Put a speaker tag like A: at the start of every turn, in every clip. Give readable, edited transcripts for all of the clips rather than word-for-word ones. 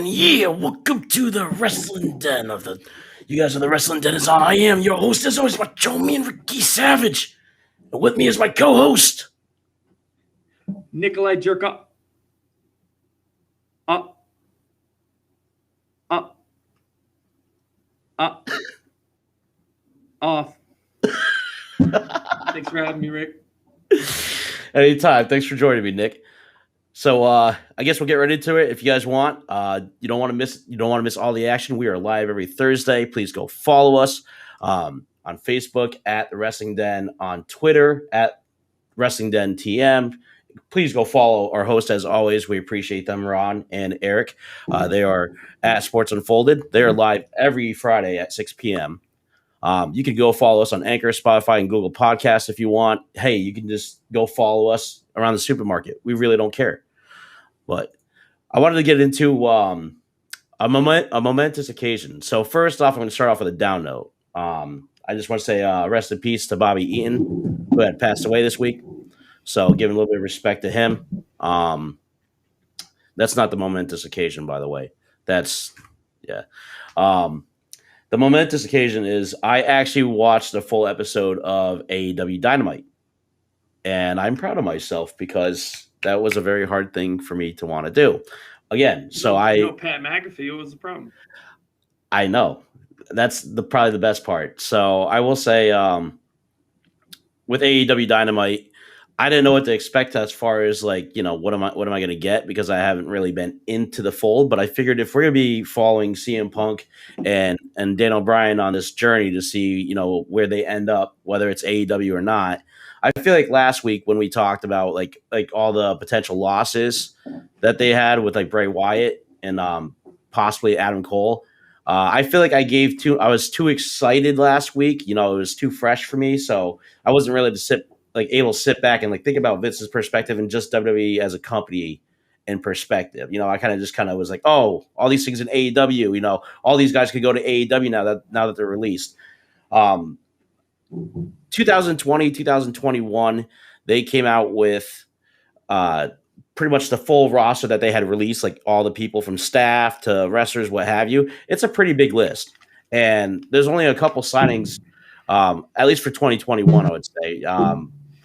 A: gentlemen, welcome to the Wrestling Den of the. You guys are the Wrestling Den is on. I am your host, as always, Macho Man Ricky Savage. And with me is my co-host,
B: Nikolai Jerka. Off. Thanks for having me, Rick.
A: Anytime. Thanks for joining me, Nick. So I guess we'll get right into it. If you guys want, you don't want to miss all the action. We are live every Thursday. Please go follow us on Facebook at the Wrestling Den, on Twitter at Wrestling Den TM. Please go follow our host as always. We appreciate them, Ron and Eric. They are at Sports Unfolded. They are live every Friday at 6 p.m. You can go follow us on Anchor, Spotify, and Google Podcasts if you want. Hey, you can just go follow us around the supermarket. We really don't care. But I wanted to get into a momentous occasion. So first off, I'm going to start off with a down note. I just want to say rest in peace to Bobby Eaton, who had passed away this week. So giving a little bit of respect to him. That's not the momentous occasion, by the way. The momentous occasion is I actually watched a full episode of AEW Dynamite. And I'm proud of myself because that was a very hard thing for me to want to do. Again,
B: Pat McAfee was the problem.
A: I know. That's probably the best part. So I will say with AEW Dynamite, I didn't know what to expect as far as what am I going to get, because I haven't really been into the fold. But I figured if we're going to be following CM Punk and Daniel Bryan on this journey to see where they end up, whether it's AEW or not, I feel like last week when we talked about like all the potential losses that they had with like Bray Wyatt and possibly Adam Cole, I feel like I was too excited last week. It was too fresh for me, so I wasn't really able to sit back and think about Vince's perspective and just WWE as a company in perspective. I kind of was like, oh, all these things in AEW, all these guys could go to AEW now that they're released. 2020, 2021, they came out with pretty much the full roster that they had released, like all the people from staff to wrestlers, what have you. It's a pretty big list. And there's only a couple signings, at least for 2021, I would say.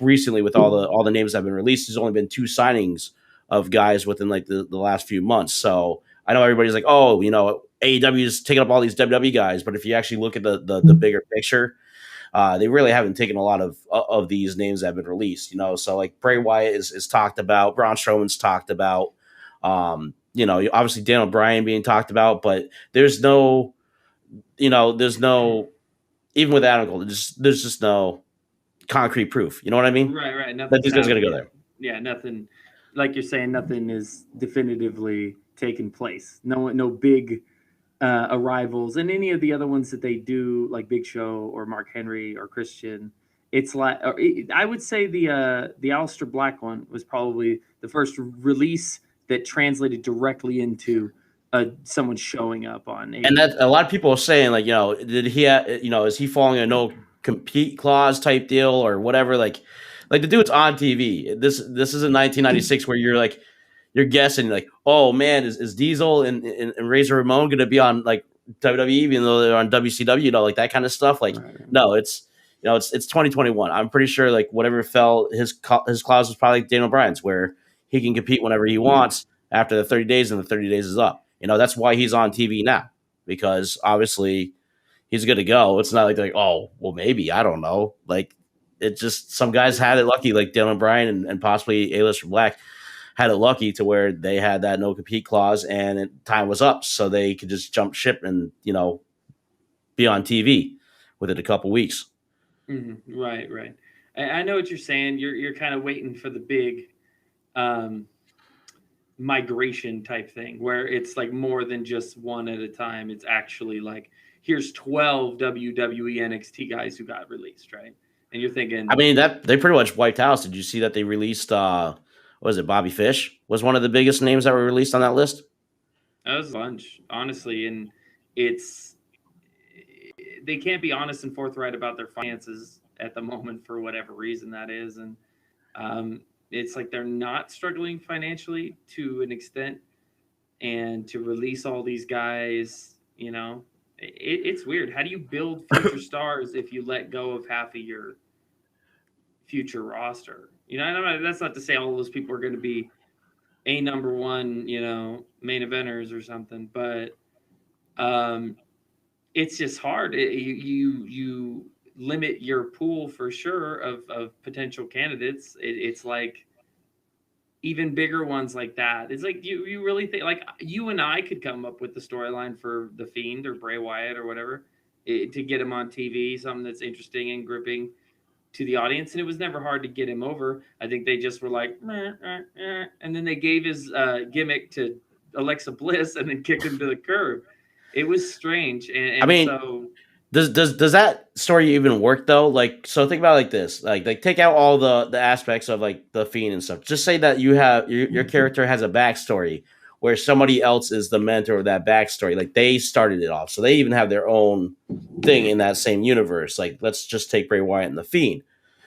A: Recently, with all the names that have been released, there's only been 2 signings of guys within the last few months. So I know everybody's like, oh, AEW is taking up all these WWE guys. But if you actually look at the bigger picture, they really haven't taken a lot of these names that have been released, So like Bray Wyatt is talked about, Braun Strowman's talked about, obviously Daniel Bryan being talked about, but there's no, even with Adam Cole, there's just no concrete proof. You know what I mean?
B: Right.
A: That this guy's gonna go there.
B: Yeah, nothing. Like you're saying, nothing is definitively taking place. No big arrivals, and any of the other ones that they do, like Big Show or Mark Henry or Christian. It's like I would say the Aleister Black one was probably the first release that translated directly into someone showing up on.
A: And that a lot of people are saying did he is he following a no compete clause type deal or whatever? Like the dude's on TV. This is in 1996 where you're guessing like, oh man, is Diesel and Razor Ramon going to be on like WWE even though they're on WCW? Like that kind of stuff. Like no, it's it's 2021. I'm pretty sure like whatever fell his clause was probably like Daniel Bryan's, where he can compete whenever he wants after the 30 days, and the 30 days is up. That's why he's on TV now, because obviously he's good to go. It's not like oh well maybe, I don't know. Like it just, some guys had it lucky, like Daniel Bryan and possibly Aleister Black had it lucky to where they had that no compete clause and time was up, so they could just jump ship and be on TV within a couple weeks.
B: Mm-hmm. Right. I know what you're saying. You're kind of waiting for the big migration type thing where it's like more than just one at a time. It's actually like here's 12 WWE NXT guys who got released, right? And you're thinking,
A: I mean, that they pretty much wiped house. Did you see that they released what was it, Bobby Fish was one of the biggest names that were released on that list?
B: That was a bunch, honestly, and they can't be honest and forthright about their finances at the moment for whatever reason that is, and it's like they're not struggling financially to an extent. and to release all these guys, it's weird. How do you build future stars if you let go of half of your future roster? That's not to say all of those people are going to be a number one, main eventers or something, but it's just hard. You limit your pool for sure of potential candidates. It's like even bigger ones like that. It's like you really think like you and I could come up with the storyline for the Fiend or Bray Wyatt or whatever to get him on TV, something that's interesting and gripping to the audience, and it was never hard to get him over. I think they just were like, and then they gave his gimmick to Alexa Bliss and then kicked him to the curb. It was strange, and
A: I mean,
B: so
A: does that story even work though? Like, so think about it like this: like take out all the aspects of like the Fiend and stuff. Just say that you have your character has a backstory where somebody else is the mentor of that backstory. Like they started it off, so they even have their own thing in that same universe. Like let's just take Bray Wyatt and the Fiend.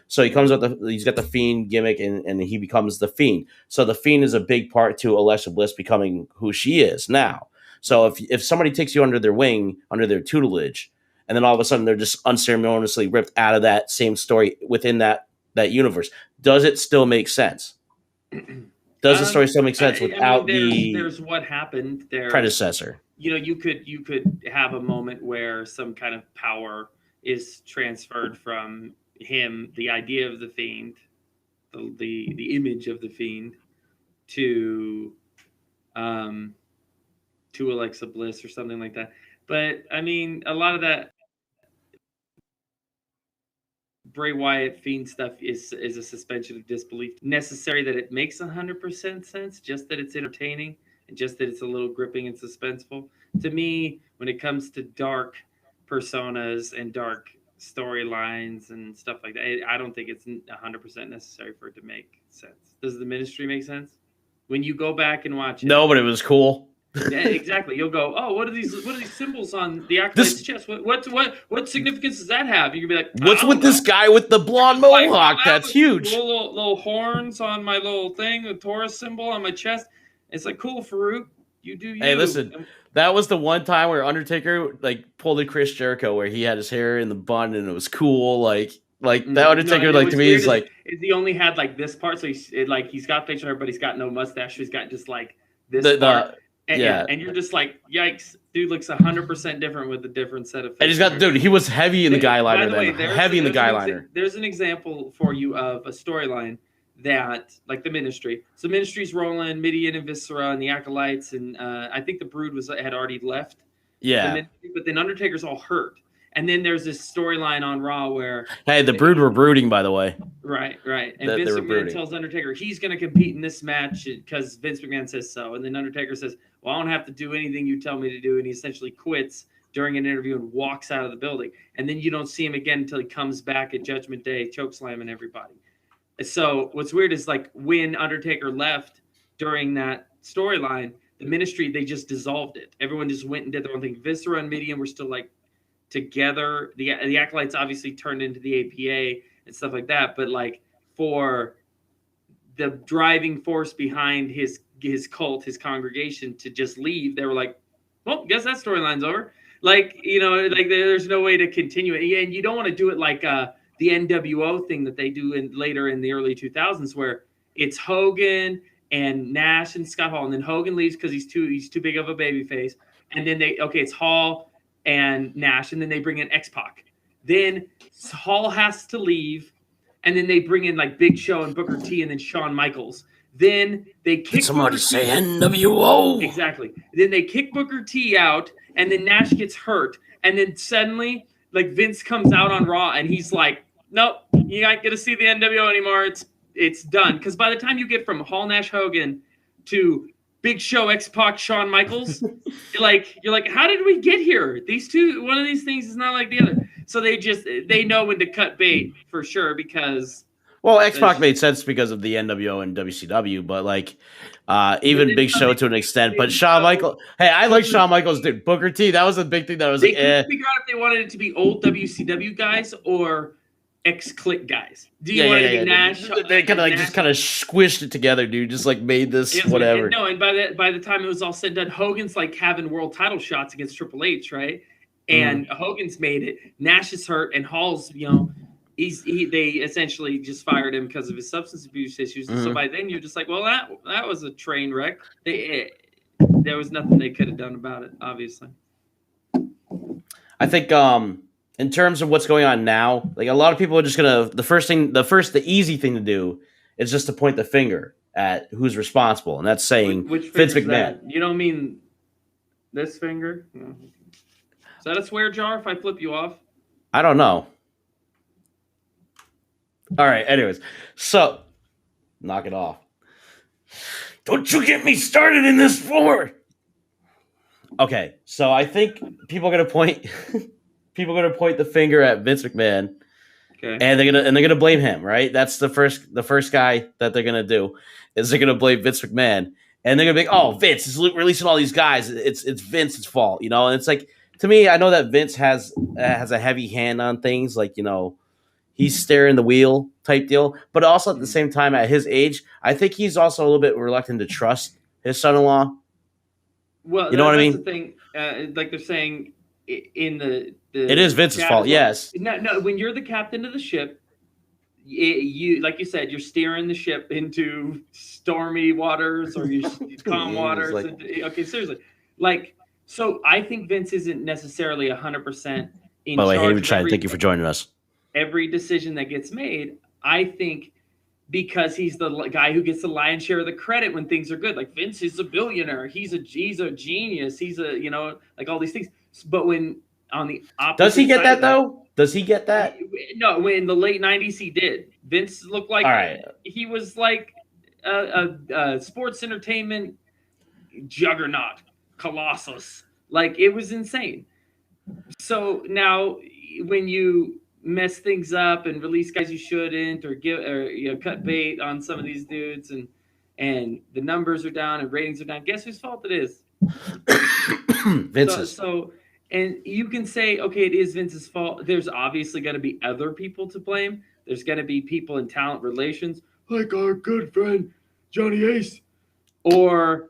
A: So he comes up, he's got the Fiend gimmick, and he becomes the Fiend. So the Fiend is a big part to Alexa Bliss becoming who she is now. So if somebody takes you under their wing, under their tutelage, and then all of a sudden they're just unceremoniously ripped out of that same story within that universe, does it still make sense? Does the story still make sense without
B: there's what happened there
A: predecessor?
B: You could have a moment where some kind of power is transferred from him, the idea of the Fiend, the image of the Fiend, to Alexa Bliss or something like that. But I mean, a lot of that Bray Wyatt Fiend stuff is a suspension of disbelief. Necessary that it makes 100% sense, just that it's entertaining and just that it's a little gripping and suspenseful. To me, when it comes to dark personas and dark storylines and stuff like that, I don't think it's 100% necessary for it to make sense. Does the Ministry make sense? When you go back and watch it,
A: no, but it was cool.
B: Yeah, exactly. You'll go, oh, what are these symbols on the Acolyte's chest? What significance does that have? You can be like,
A: what's with this guy with the blonde mohawk? That's huge.
B: Little horns on my little thing, the Taurus symbol on my chest. It's like, cool, Farouk. You do you.
A: Hey, listen, that was the one time where Undertaker like pulled a Chris Jericho where he had his hair in the bun and it was cool. Like that Undertaker, like to me, is like
B: he only had like this part, so he's got facial hair, but he's got no mustache. So he's got just like this part. And you're just like, yikes, dude looks 100% different with a different set of.
A: And he's got, dude, he was heavy in the guy liner. Heavy in the guy liner.
B: There's an example for you of a storyline that, like the Ministry. So Ministry's rolling, Midian and Viscera and the Acolytes, and I think the Brood had already left.
A: Yeah.
B: But then Undertaker's all hurt. And then there's this storyline on Raw where...
A: Hey, the Brood were brooding, by the way.
B: Right. And Vince McMahon tells Undertaker he's going to compete in this match because Vince McMahon says so. And then Undertaker says, well, I don't have to do anything you tell me to do. And he essentially quits during an interview and walks out of the building. And then you don't see him again until he comes back at Judgment Day, chokeslamming everybody. So what's weird is like when Undertaker left during that storyline, the Ministry, they just dissolved it. Everyone just went and did their own thing. Viscera and Midian were still like together. The Acolytes obviously turned into the APA and stuff like that, but like for the driving force behind his cult, his congregation to just leave, they were like, well, guess that storyline's over. Like, like there's no way to continue it. And you don't want to do it like the NWO thing that they do later in the early 2000s where it's Hogan and Nash and Scott Hall, and then Hogan leaves because he's too big of a baby face, and then it's Hall and Nash, and then they bring in X-Pac. Then Hall has to leave, and then they bring in like Big Show and Booker T and then Shawn Michaels. Then they kick
A: somebody say NWO.
B: Exactly. Then they kick Booker T out, and then Nash gets hurt, and then suddenly like Vince comes out on Raw, and he's like, nope, you ain't gonna see the NWO anymore. It's done. Because by the time you get from Hall, Nash, Hogan to Big Show, X-Pac, Shawn Michaels, you're like, how did we get here? These two, one of these things is not like the other. So they know when to cut bait for sure because.
A: Well, X-Pac made sense because of the NWO and WCW, but like even Big Show to an extent. But Shawn Michaels, hey, I like Shawn Michaels, dude. Booker T, that was a big thing that was
B: they couldn't figure out if they wanted it to be old WCW guys or X-Click guys. Do you want to do Nash?
A: They kind of like just kind of squished it together, dude. Just like made this whatever.
B: And by the time it was all said and done, Hogan's like having world title shots against Triple H, right? And Hogan's made it. Nash is hurt, and Hall's, they essentially just fired him because of his substance abuse issues. And so by then you're just like, well, that was a train wreck. There was nothing they could have done about it, obviously.
A: I think in terms of what's going on now, like a lot of people are just gonna the easy thing to do is just to point the finger at who's responsible, and that's saying Vince McMahon.
B: That? You don't mean this finger? No. Is that a swear jar if I flip you off?
A: I don't know. All right, anyways. So, knock it off. Don't you get me started in this floor. Okay, so I think people are going to point the finger at Vince McMahon. Okay. And they're going to blame him, right? That's the first guy that they're going to do is they're going to blame Vince McMahon. And they're going to be like, "Oh, Vince is releasing all these guys. It's Vince's fault." And it's like, to me, I know that Vince has a heavy hand on things, like, he's steering the wheel type deal. But also at the same time, at his age, I think he's also a little bit reluctant to trust his son-in-law.
B: Well,
A: you know what I mean?
B: That's the thing. Like they're saying in the
A: it is Vince's fault. Yes.
B: No. When you're the captain of the ship, you like you said, you're steering the ship into stormy waters or calm waters.
A: Like,
B: okay, seriously, like. So I think Vince isn't necessarily 100% in charge.
A: By the way, hey, China, thank you for joining us.
B: Every decision that gets made, I think, because he's the guy who gets the lion's share of the credit when things are good. Like Vince is a billionaire, he's a genius, he's a like all these things. But when on the opposite,
A: does he get that though? Does he get that?
B: No, in the late '90s he did. Vince looked like he was like a sports entertainment juggernaut. Colossus, like it was insane. So now when you mess things up and release guys you shouldn't, or cut bait on some of these dudes, and the numbers are down and ratings are down, guess whose fault it is?
A: Vince's.
B: So and you can say, okay, it is Vince's fault. There's obviously going to be other people to blame. There's going to be people in talent relations, like our good friend Johnny Ace, or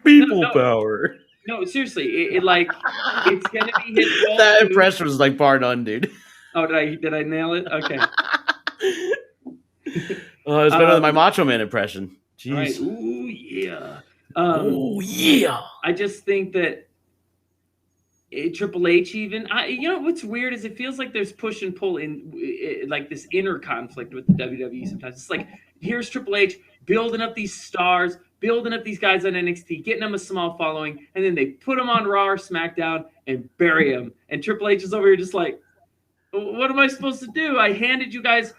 A: people power.
B: No, seriously, it's gonna be his fault.
A: That impression was like bar none, dude.
B: Oh, did I nail it? Okay.
A: Oh, it's better than my Macho Man impression. Jeez.
B: Right. Ooh yeah.
A: Ooh yeah.
B: I just think that Triple H even. What's weird is it feels like there's push and pull in like this inner conflict with the WWE sometimes. It's like here's Triple H building up these stars, building up these guys on NXT, getting them a small following, and then they put them on Raw or SmackDown and bury them. And Triple H is over here just like, what am I supposed to do? I handed you guys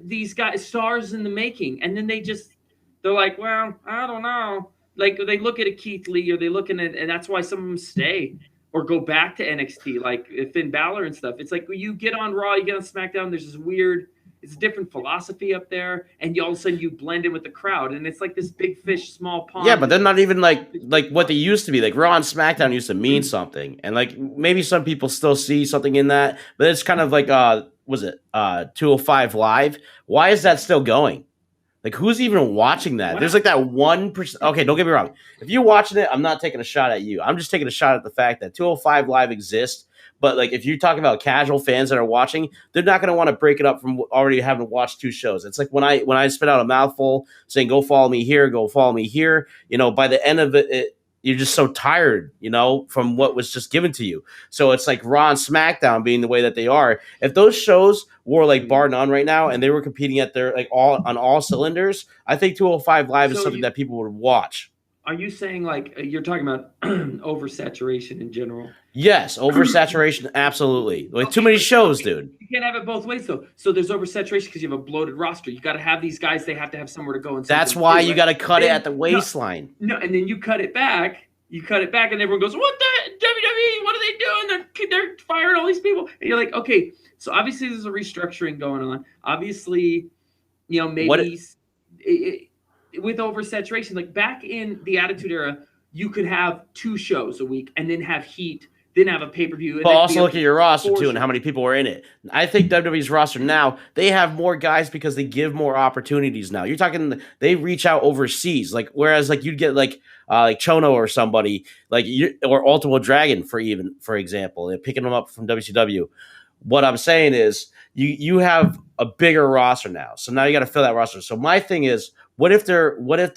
B: these guys stars in the making, and then they're like, well, I don't know. Like they look at a Keith Lee, or they looking at, and that's why some of them stay or go back to NXT, like Finn Balor and stuff. It's like when you get on Raw, you get on SmackDown, there's this weird. It's a different philosophy up there, and all of a sudden you blend in with the crowd, and it's like this big fish, small pond.
A: Yeah, but they're not even like what they used to be. Like Raw and SmackDown used to mean something, and like maybe some people still see something in that, but it's kind of like was it 205 Live? Why is that still going? Like who's even watching that? Wow. There's like that 1%. Okay, don't get me wrong. If you're watching it, I'm not taking a shot at you. I'm just taking a shot at the fact that 205 Live exists. But like, if you're talking about casual fans that are watching, they're not going to want to break it up from already having watched 2 shows. It's like when I spit out a mouthful saying, "Go follow me here, go follow me here." By the end of it, you're just so tired, from what was just given to you. So it's like Raw and SmackDown being the way that they are. If those shows were like bar none right now, and they were competing at their like all cylinders, I think 205 Live is something that people would watch.
B: Are you saying like you're talking about oversaturation in general?
A: Yes, oversaturation, absolutely. Like too many shows, dude.
B: You can't have it both ways, though. So there's oversaturation because you have a bloated roster. You got to have these guys; they have to have somewhere to go. And
A: that's why you got to cut it at the waistline.
B: No, and then you cut it back. You cut it back, and everyone goes, "What the WWE? What are they doing? They're firing all these people." And you're like, "Okay." So obviously, there's a restructuring going on. Obviously, maybe with oversaturation, like back in the Attitude Era, you could have 2 shows a week and then have heat then have a pay-per-view.
A: But also look at your roster too and how many people are in it. I think WWE's roster now, they have more guys because they give more opportunities now. You're talking they reach out overseas, like whereas like you'd get like Chono or somebody or Ultimate Dragon for example, and picking them up from WCW. What I'm saying is you have a bigger roster now. So now you got to fill that roster. So my thing is, what if they're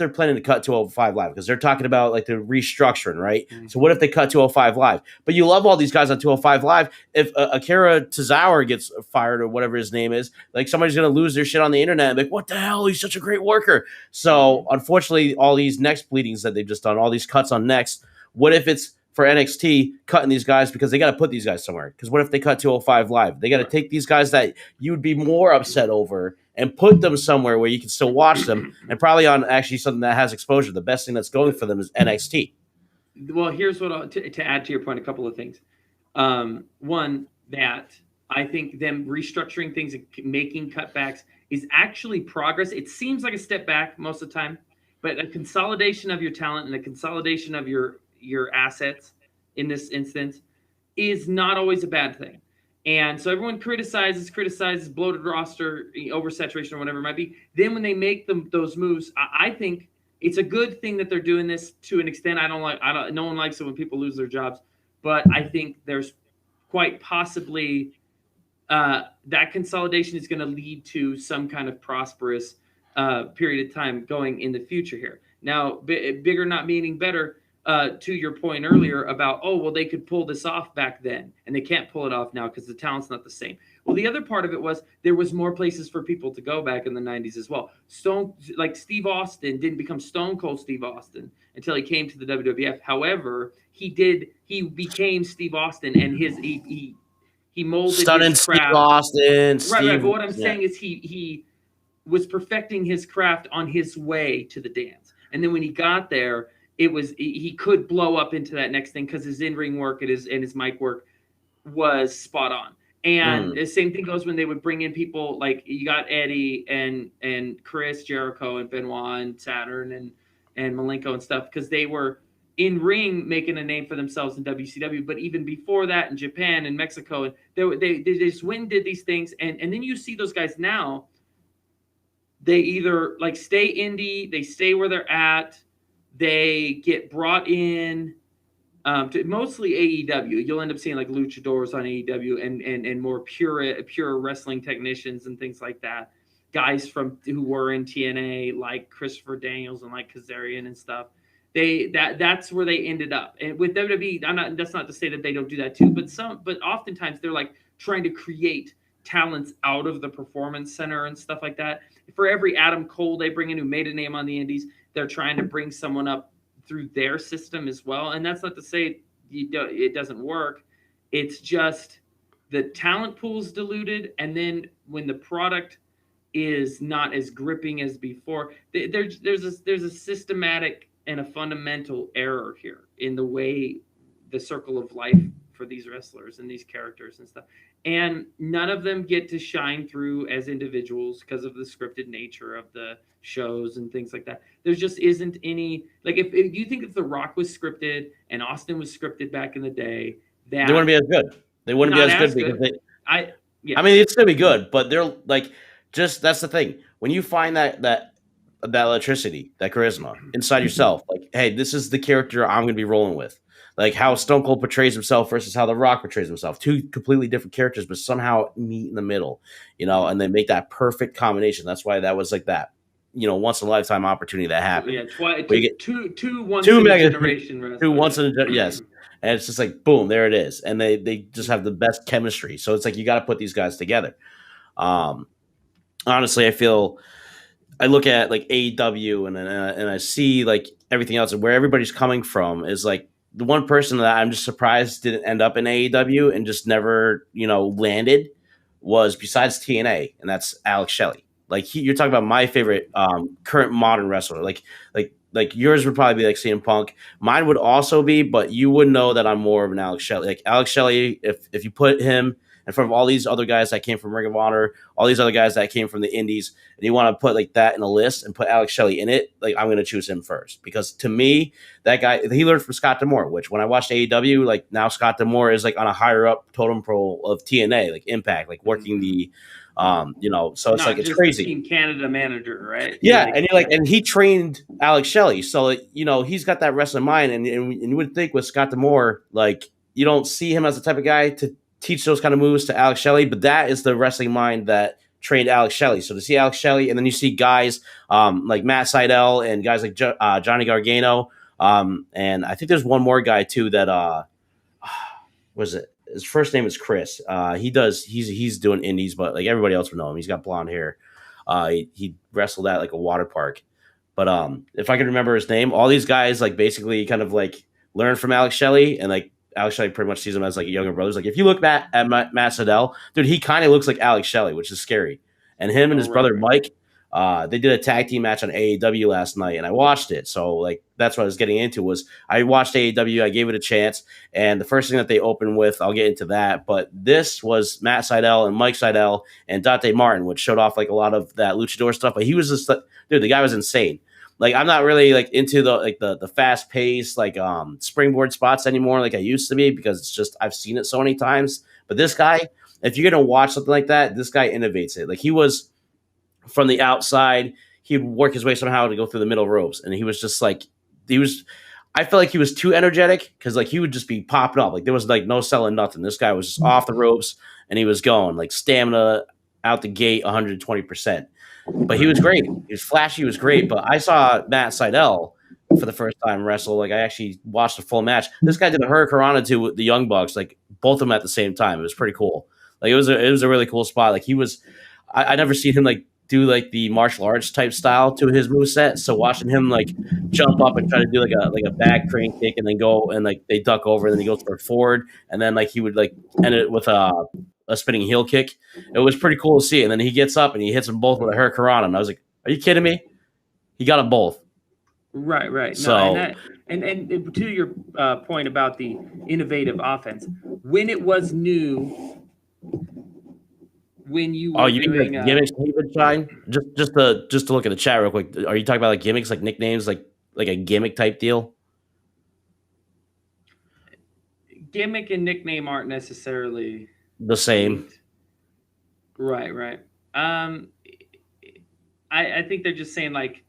A: planning to cut 205 Live? Because they're talking about like the restructuring, right? Mm-hmm. So what if they cut 205 Live? But you love all these guys on 205 Live. If Akira Tozawa gets fired or whatever his name is, like somebody's going to lose their shit on the internet and be like, what the hell? He's such a great worker. So unfortunately, all these next bleedings that they've just done, all these cuts on next, what if it's for NXT cutting these guys because they got to put these guys somewhere? Because what if they cut 205 Live? They got to take these guys that you would be more upset over and put them somewhere where you can still watch them, and probably on actually something that has exposure. The best thing that's going for them is NXT.
B: Well, here's what to add to your point, a couple of things. One, that I think them restructuring things and making cutbacks is actually progress. It seems like a step back most of the time, but a consolidation of your talent and a consolidation of your assets in this instance is not always a bad thing. And so everyone criticizes bloated roster, oversaturation, or whatever it might be. Then when they make those moves, I think it's a good thing that they're doing this to an extent. No one likes it when people lose their jobs, but I think there's quite possibly that consolidation is going to lead to some kind of prosperous period of time going in the future here. Now, bigger not meaning better. To your point earlier about, they could pull this off back then, and they can't pull it off now because the talent's not the same. Well, the other part of it was there was more places for people to go back in the 90s as well. Steve Austin didn't become Stone Cold Steve Austin until he came to the WWF. However, he became Steve Austin, and he molded
A: Stunning
B: his craft.
A: Steve Austin.
B: Right. But what I'm saying is he was perfecting his craft on his way to the dance, and then when he got there, he could blow up into that next thing because his in-ring work and his mic work was spot on. And the same thing goes when they would bring in people like you got Eddie and Chris Jericho and Benoit and Saturn and Malenko and stuff, because they were in ring making a name for themselves in WCW. But even before that, in Japan and Mexico, and they just went and did these things. And then you see those guys now, they either like stay indie, they stay where they're at, they get brought in to mostly AEW. You'll end up seeing like luchadors on AEW and more pure wrestling technicians and things like that. Guys who were in TNA like Christopher Daniels and like Kazarian and stuff. That's where they ended up. And with WWE, that's not to say that they don't do that too, but oftentimes they're like trying to create talents out of the performance center and stuff like that. For every Adam Cole they bring in who made a name on the indies, they're trying to bring someone up through their system as well. And that's not to say it doesn't work. It's just the talent pool is diluted. And then when the product is not as gripping as before, there's a systematic and a fundamental error here in the way the circle of life for these wrestlers and these characters and stuff. And none of them get to shine through as individuals because of the scripted nature of the shows and things like that. There just isn't any, like if you think if The Rock was scripted and Austin was scripted back in the day, that
A: they wouldn't be as good. They wouldn't be as good because I mean, it'd still be good, but they're like, that's the thing. When you find that electricity, that charisma inside yourself, like, hey, this is the character I'm going to be rolling with. Like how Stone Cold portrays himself versus how The Rock portrays himself. Two completely different characters, but somehow meet in the middle, and they make that perfect combination. That's why that was like that, once in a lifetime opportunity that happened.
B: Yeah, two once in a generation wrestlers.
A: Two once in a yes. And it's just like, boom, there it is. And they just have the best chemistry. So it's like, you got to put these guys together. Honestly, I look at like AEW and I see like everything else and where everybody's coming from is like, the one person that I'm just surprised didn't end up in AEW and just never, landed was besides TNA, and that's Alex Shelley. Like you're talking about my favorite current modern wrestler. Like yours would probably be like CM Punk. Mine would also be, but you would know that I'm more of an Alex Shelley. Like Alex Shelley, if you put him in front of all these other guys that came from Ring of Honor, all these other guys that came from the Indies, and you want to put like that in a list and put Alex Shelley in it, like I'm going to choose him first because to me, that guy he learned from Scott D'Amore. Which when I watched AEW, like now Scott D'Amore is like on a higher up totem pole of TNA, like Impact, like working the. So it's
B: Not
A: like it's
B: just
A: crazy.
B: the Team Canada manager, right?
A: Yeah, and he trained Alex Shelley, so like, he's got that wrestling mind, and you would think with Scott D'Amore, like you don't see him as the type of guy to teach those kind of moves to Alex Shelley, but that is the wrestling mind that trained Alex Shelley. So to see Alex Shelley, and then you see guys like Matt Seidel and guys like Johnny Gargano, and I think there's one more guy too that was it? His first name is Chris. He's doing indies, but like everybody else would know him. He's got blonde hair. He wrestled at like a water park. But if I can remember his name, all these guys like basically kind of like learn from Alex Shelley, and like Alex Shelley pretty much sees him as like a younger brother. Like if you look at Matt Sydal, dude, he kind of looks like Alex Shelley, which is scary. And him and his brother Mike, they did a tag team match on AEW last night, and I watched it. So like that's what I was getting into was I watched AEW, I gave it a chance, and the first thing that they opened with, I'll get into that, but this was Matt Sydal and Mike Sydal and Dante Martin, which showed off like a lot of that luchador stuff. But he was just dude, the guy was insane. Like I'm not really like into the fast paced like springboard spots anymore like I used to be because it's just I've seen it so many times. But this guy, if you're gonna watch something like that, this guy innovates it. Like he was from the outside, he'd work his way somehow to go through the middle ropes, and he was just like I felt like he was too energetic because like he would just be popping up. Like there was like no selling nothing. This guy was just off the ropes and he was going like stamina out the gate 120%. But he was great. He was flashy. He was great. But I saw Matt Sydal for the first time wrestle. Like I actually watched a full match. This guy did a Hurricanrana too with the Young Bucks, like both of them at the same time. It was pretty cool. Like it was a really cool spot. Like he was, I never seen him like do like the martial arts type style to his moveset. So watching him like jump up and try to do like a back crane kick and then go and like they duck over and then he goes for a forward and then like he would like end it with a spinning heel kick. It was pretty cool to see. And then he gets up and he hits them both with a Hurricanrana. And I was like, are you kidding me? He got them both.
B: Right.
A: So,
B: no, and to your point about the innovative offense, when it was new, when you were
A: doing gimmicks, shine? Just to look at the chat real quick. Are you talking about like gimmicks, like nicknames, like a gimmick type deal?
B: Gimmick and nickname aren't necessarily
A: the same.
B: Right. I think they're just saying like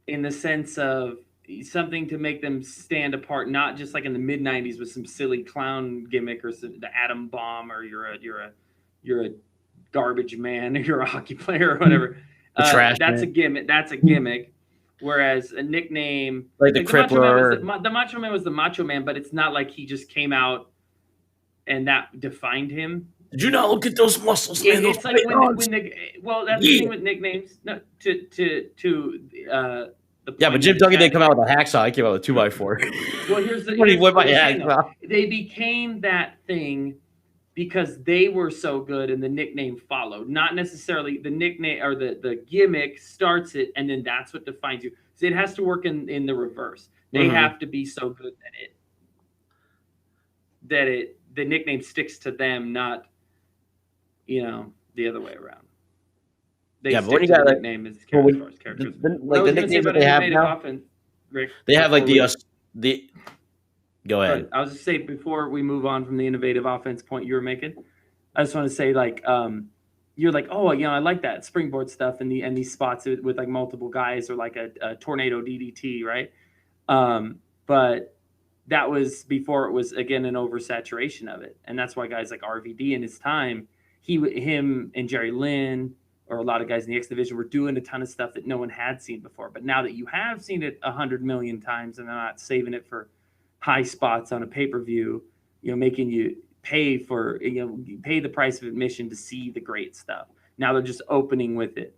B: in the sense of something to make them stand apart, not just like in the mid '90s with some silly clown gimmick or the atom bomb or you're a garbage man or you're a hockey player or whatever. That's a gimmick. Whereas a nickname
A: like the Crippler,
B: the Macho Man was the Macho Man, but it's not like he just came out and that defined him.
A: Did you not look at those muscles? Man,
B: it's like that's the thing with nicknames. No,
A: but Jim Duggan didn't come out with a hacksaw. He came out with a 2x4.
B: Well, here's the
A: hacksaw.
B: They became that thing because they were so good and the nickname followed. Not necessarily the nickname or the gimmick starts it and then that's what defines you. So it has to work in the reverse. They have to be so good that the nickname sticks to them, not the other way around.
A: But when you got
B: the nickname is characters.
A: The nicknames that they have now,
B: offense, Rick,
A: they have like the. Go ahead.
B: I was just saying before we move on from the innovative offense point you were making, I just want to say like you're like, oh, I like that springboard stuff and these spots with like multiple guys or like a tornado DDT, right? But that was before it was again an oversaturation of it, and that's why guys like RVD in his time, him and Jerry Lynn or a lot of guys in the X Division were doing a ton of stuff that no one had seen before. But now that you have seen it 100 million times and they're not saving it for high spots on a pay-per-view, making you pay pay the price of admission to see the great stuff. Now they're just opening with it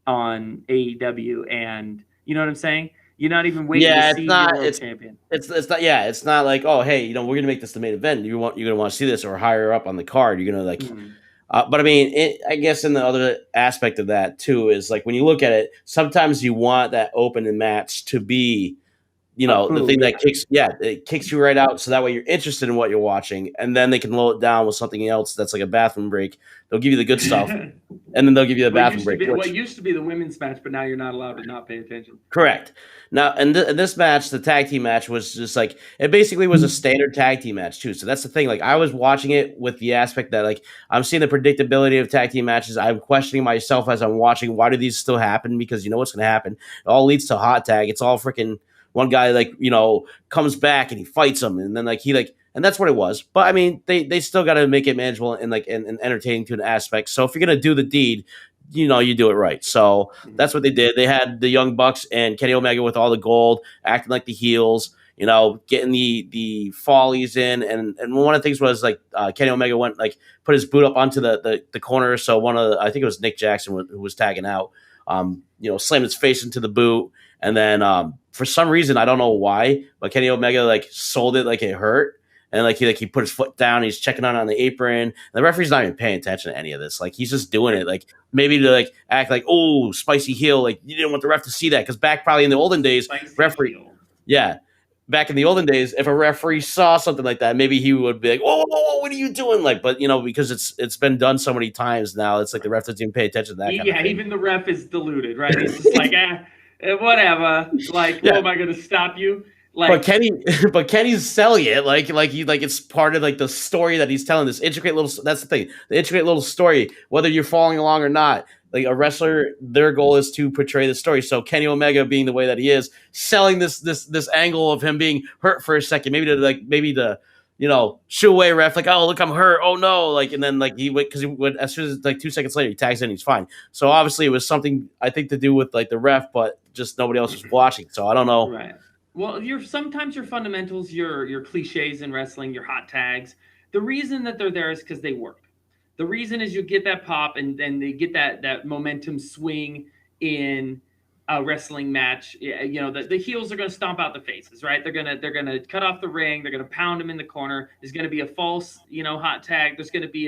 B: on AEW, and you know what I'm saying? You're not even waiting to see your champion.
A: It's not like, oh, hey, we're gonna make this the main event. You're gonna want to see this or higher up on the card. You're gonna like. But I mean, I guess in the other aspect of that too is like when you look at it, sometimes you want that opening match to be the thing that it kicks you right out. So that way you're interested in what you're watching, and then they can load it down with something else that's like a bathroom break. They'll give you the good stuff, and then they'll give you the bathroom break.
B: What used to be the women's match, but now you're not allowed to not pay attention.
A: Correct. Now, and this match, the tag team match, was just like it basically was a standard tag team match too. So that's the thing. Like I was watching it with the aspect that like I'm seeing the predictability of tag team matches. I'm questioning myself as I'm watching. Why do these still happen? Because you know what's going to happen. It all leads to hot tag. It's all freaking one guy comes back and he fights him, and then and that's what it was. But I mean, they still got to make it manageable and and entertaining to an aspect. So if you're gonna do the deed, you do it right. So that's what they did. They had the Young Bucks and Kenny Omega with all the gold, acting like the heels, getting the follies in. And one of the things was Kenny Omega went put his boot up onto the corner. So I think it was Nick Jackson who was tagging out, slammed his face into the boot. And then for some reason, I don't know why, but Kenny Omega sold it like it hurt. And he put his foot down, he's checking on the apron. And the referee's not even paying attention to any of this. He's just doing it maybe to act oh, spicy heel. You didn't want the ref to see that, because back probably in the olden days, back in the olden days, if a referee saw something like that, maybe he would be whoa, what are you doing? But because it's been done so many times now, it's the ref doesn't even pay attention to that.
B: Yeah, even the ref is deluded, right? It's just whatever. What am I going to stop you?
A: But Kenny's selling it it's part of the story that he's telling. This intricate little, that's the thing, the intricate little story. Whether you're following along or not, a wrestler, their goal is to portray the story. So Kenny Omega, being the way that he is, selling this angle of him being hurt for a second, maybe to shoo away ref, oh look, I'm hurt, oh no, and then he went, because he went as soon as 2 seconds later he tags in, he's fine. So obviously it was something I think to do with the ref, but just nobody else was watching. So I don't know.
B: Right. Well, sometimes your fundamentals, your cliches in wrestling, your hot tags, the reason that they're there is because they work. The reason is you get that pop and they get that momentum swing in a wrestling match. The heels are going to stomp out the faces, right? They're gonna cut off the ring. They're going to pound them in the corner. There's going to be a false, hot tag. There's going to be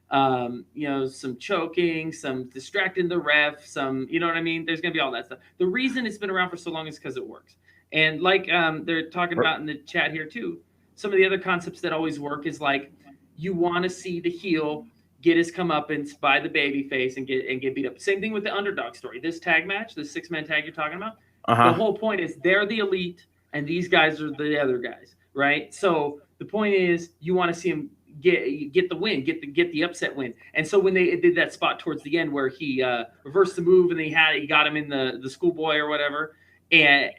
B: some choking, some distracting the ref, some, you know what I mean? There's going to be all that stuff. The reason it's been around for so long is because it works. And they're talking about in the chat here too, some of the other concepts that always work is you want to see the heel get his comeuppance by the baby face and get beat up. Same thing with the underdog story. This tag match, the 6-man tag you're talking about, the whole point is they're the elite and these guys are the other guys, right? So the point is you want to see him get the win, get the upset win. And so when they did that spot towards the end where he reversed the move and he got him in the schoolboy or whatever, and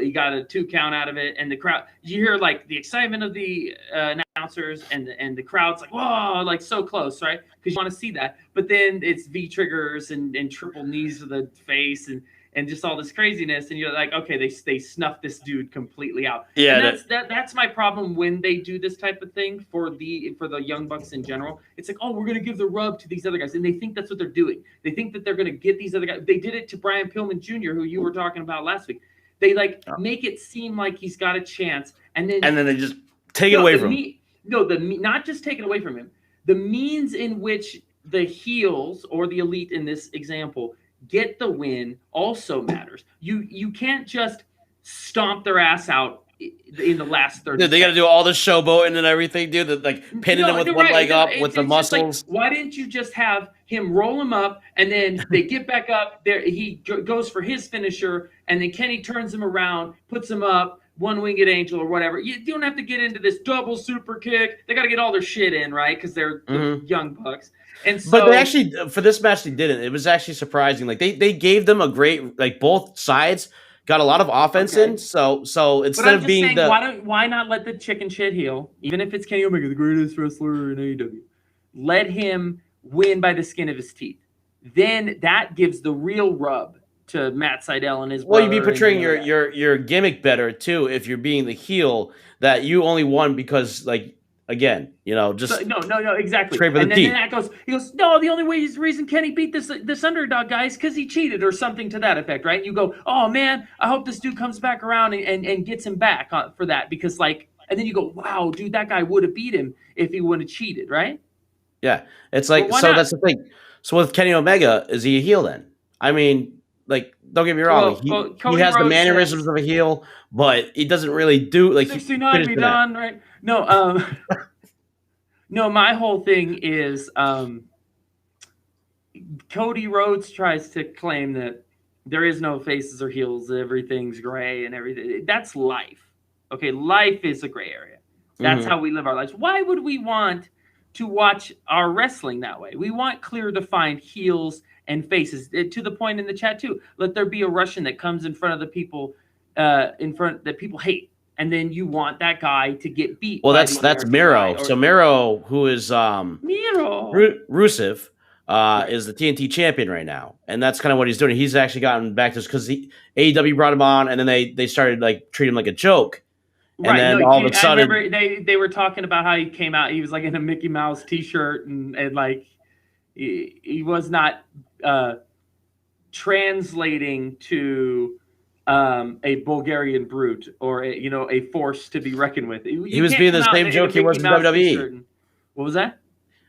B: he got a 2 count out of it, and the crowd, you hear the excitement of the announcers and the crowd's whoa, so close, right? Because you want to see that. But then it's V triggers and triple knees to the face and just all this craziness, and you're okay, they snuffed this dude completely out.
A: Yeah,
B: and that's my problem when they do this type of thing for the Young Bucks in general. It's oh, we're gonna give the rub to these other guys, and they think that's what they're doing. They think that they're gonna get these other guys. They did it to Brian Pillman Jr., who you were talking about last week. They make it seem like he's got a chance, and then
A: they just take it away from him.
B: Not just take it away from him. The means in which the heels or the elite in this example get the win also matters. You can't just stomp their ass out in the last 30
A: Dude, they got to do all the showboating and everything, dude. Pinning him with one leg up with the muscles.
B: Why didn't you just have him roll him up and then they get back up? There he goes for his finisher, and then Kenny turns him around, puts him up, one-winged angel or whatever. You don't have to get into this double super kick. They got to get all their shit in, right? Because they're the Young Bucks. And so,
A: but they actually, for this match, they didn't. It was actually surprising. They gave them a great, both sides got a lot of offense in. So instead of being
B: why not let the chicken shit heel, even if it's Kenny Omega, the greatest wrestler in AEW, let him win by the skin of his teeth. Then that gives the real rub to Matt Sydal and his brother.
A: Well, you'd be portraying your gimmick better too if you're being the heel, that you only won because again, just
B: exactly.
A: And then
B: that he goes, no, the only reason Kenny beat this underdog guy is because he cheated or something to that effect, right? You go, oh man, I hope this dude comes back around and gets him back for that, because and then you go, wow, dude, that guy would have beat him if he wouldn't have cheated, right?
A: Yeah, it's so that's the thing. So with Kenny Omega, is he a heel then? I mean, like don't get me wrong, he
B: Cody
A: has the
B: Rhodes
A: mannerisms
B: says,
A: of a heel, but he doesn't really do like
B: 69 me done, right? No, no, my whole thing is Cody Rhodes tries to claim that there is no faces or heels, everything's gray and everything. That's life. Okay, life is a gray area. That's how we live our lives. Why would we want to watch our wrestling that way? We want clear defined heels and faces. To the point in the chat too. Let there be a Russian that comes in front of the people that people hate. And then you want that guy to get beat.
A: Well, that's Miro. So Miro, who is Rusev, is the TNT champion right now, and that's kind of what he's doing. He's actually gotten back to this because AEW brought him on, and then they started like treating him like a joke. And then all of a sudden,
B: I remember they were talking about how he came out. He was like in a Mickey Mouse T-shirt, and like he was not translating to a Bulgarian brute or a force to be reckoned with.
A: He was being the same joke he was in WWE.
B: What was that?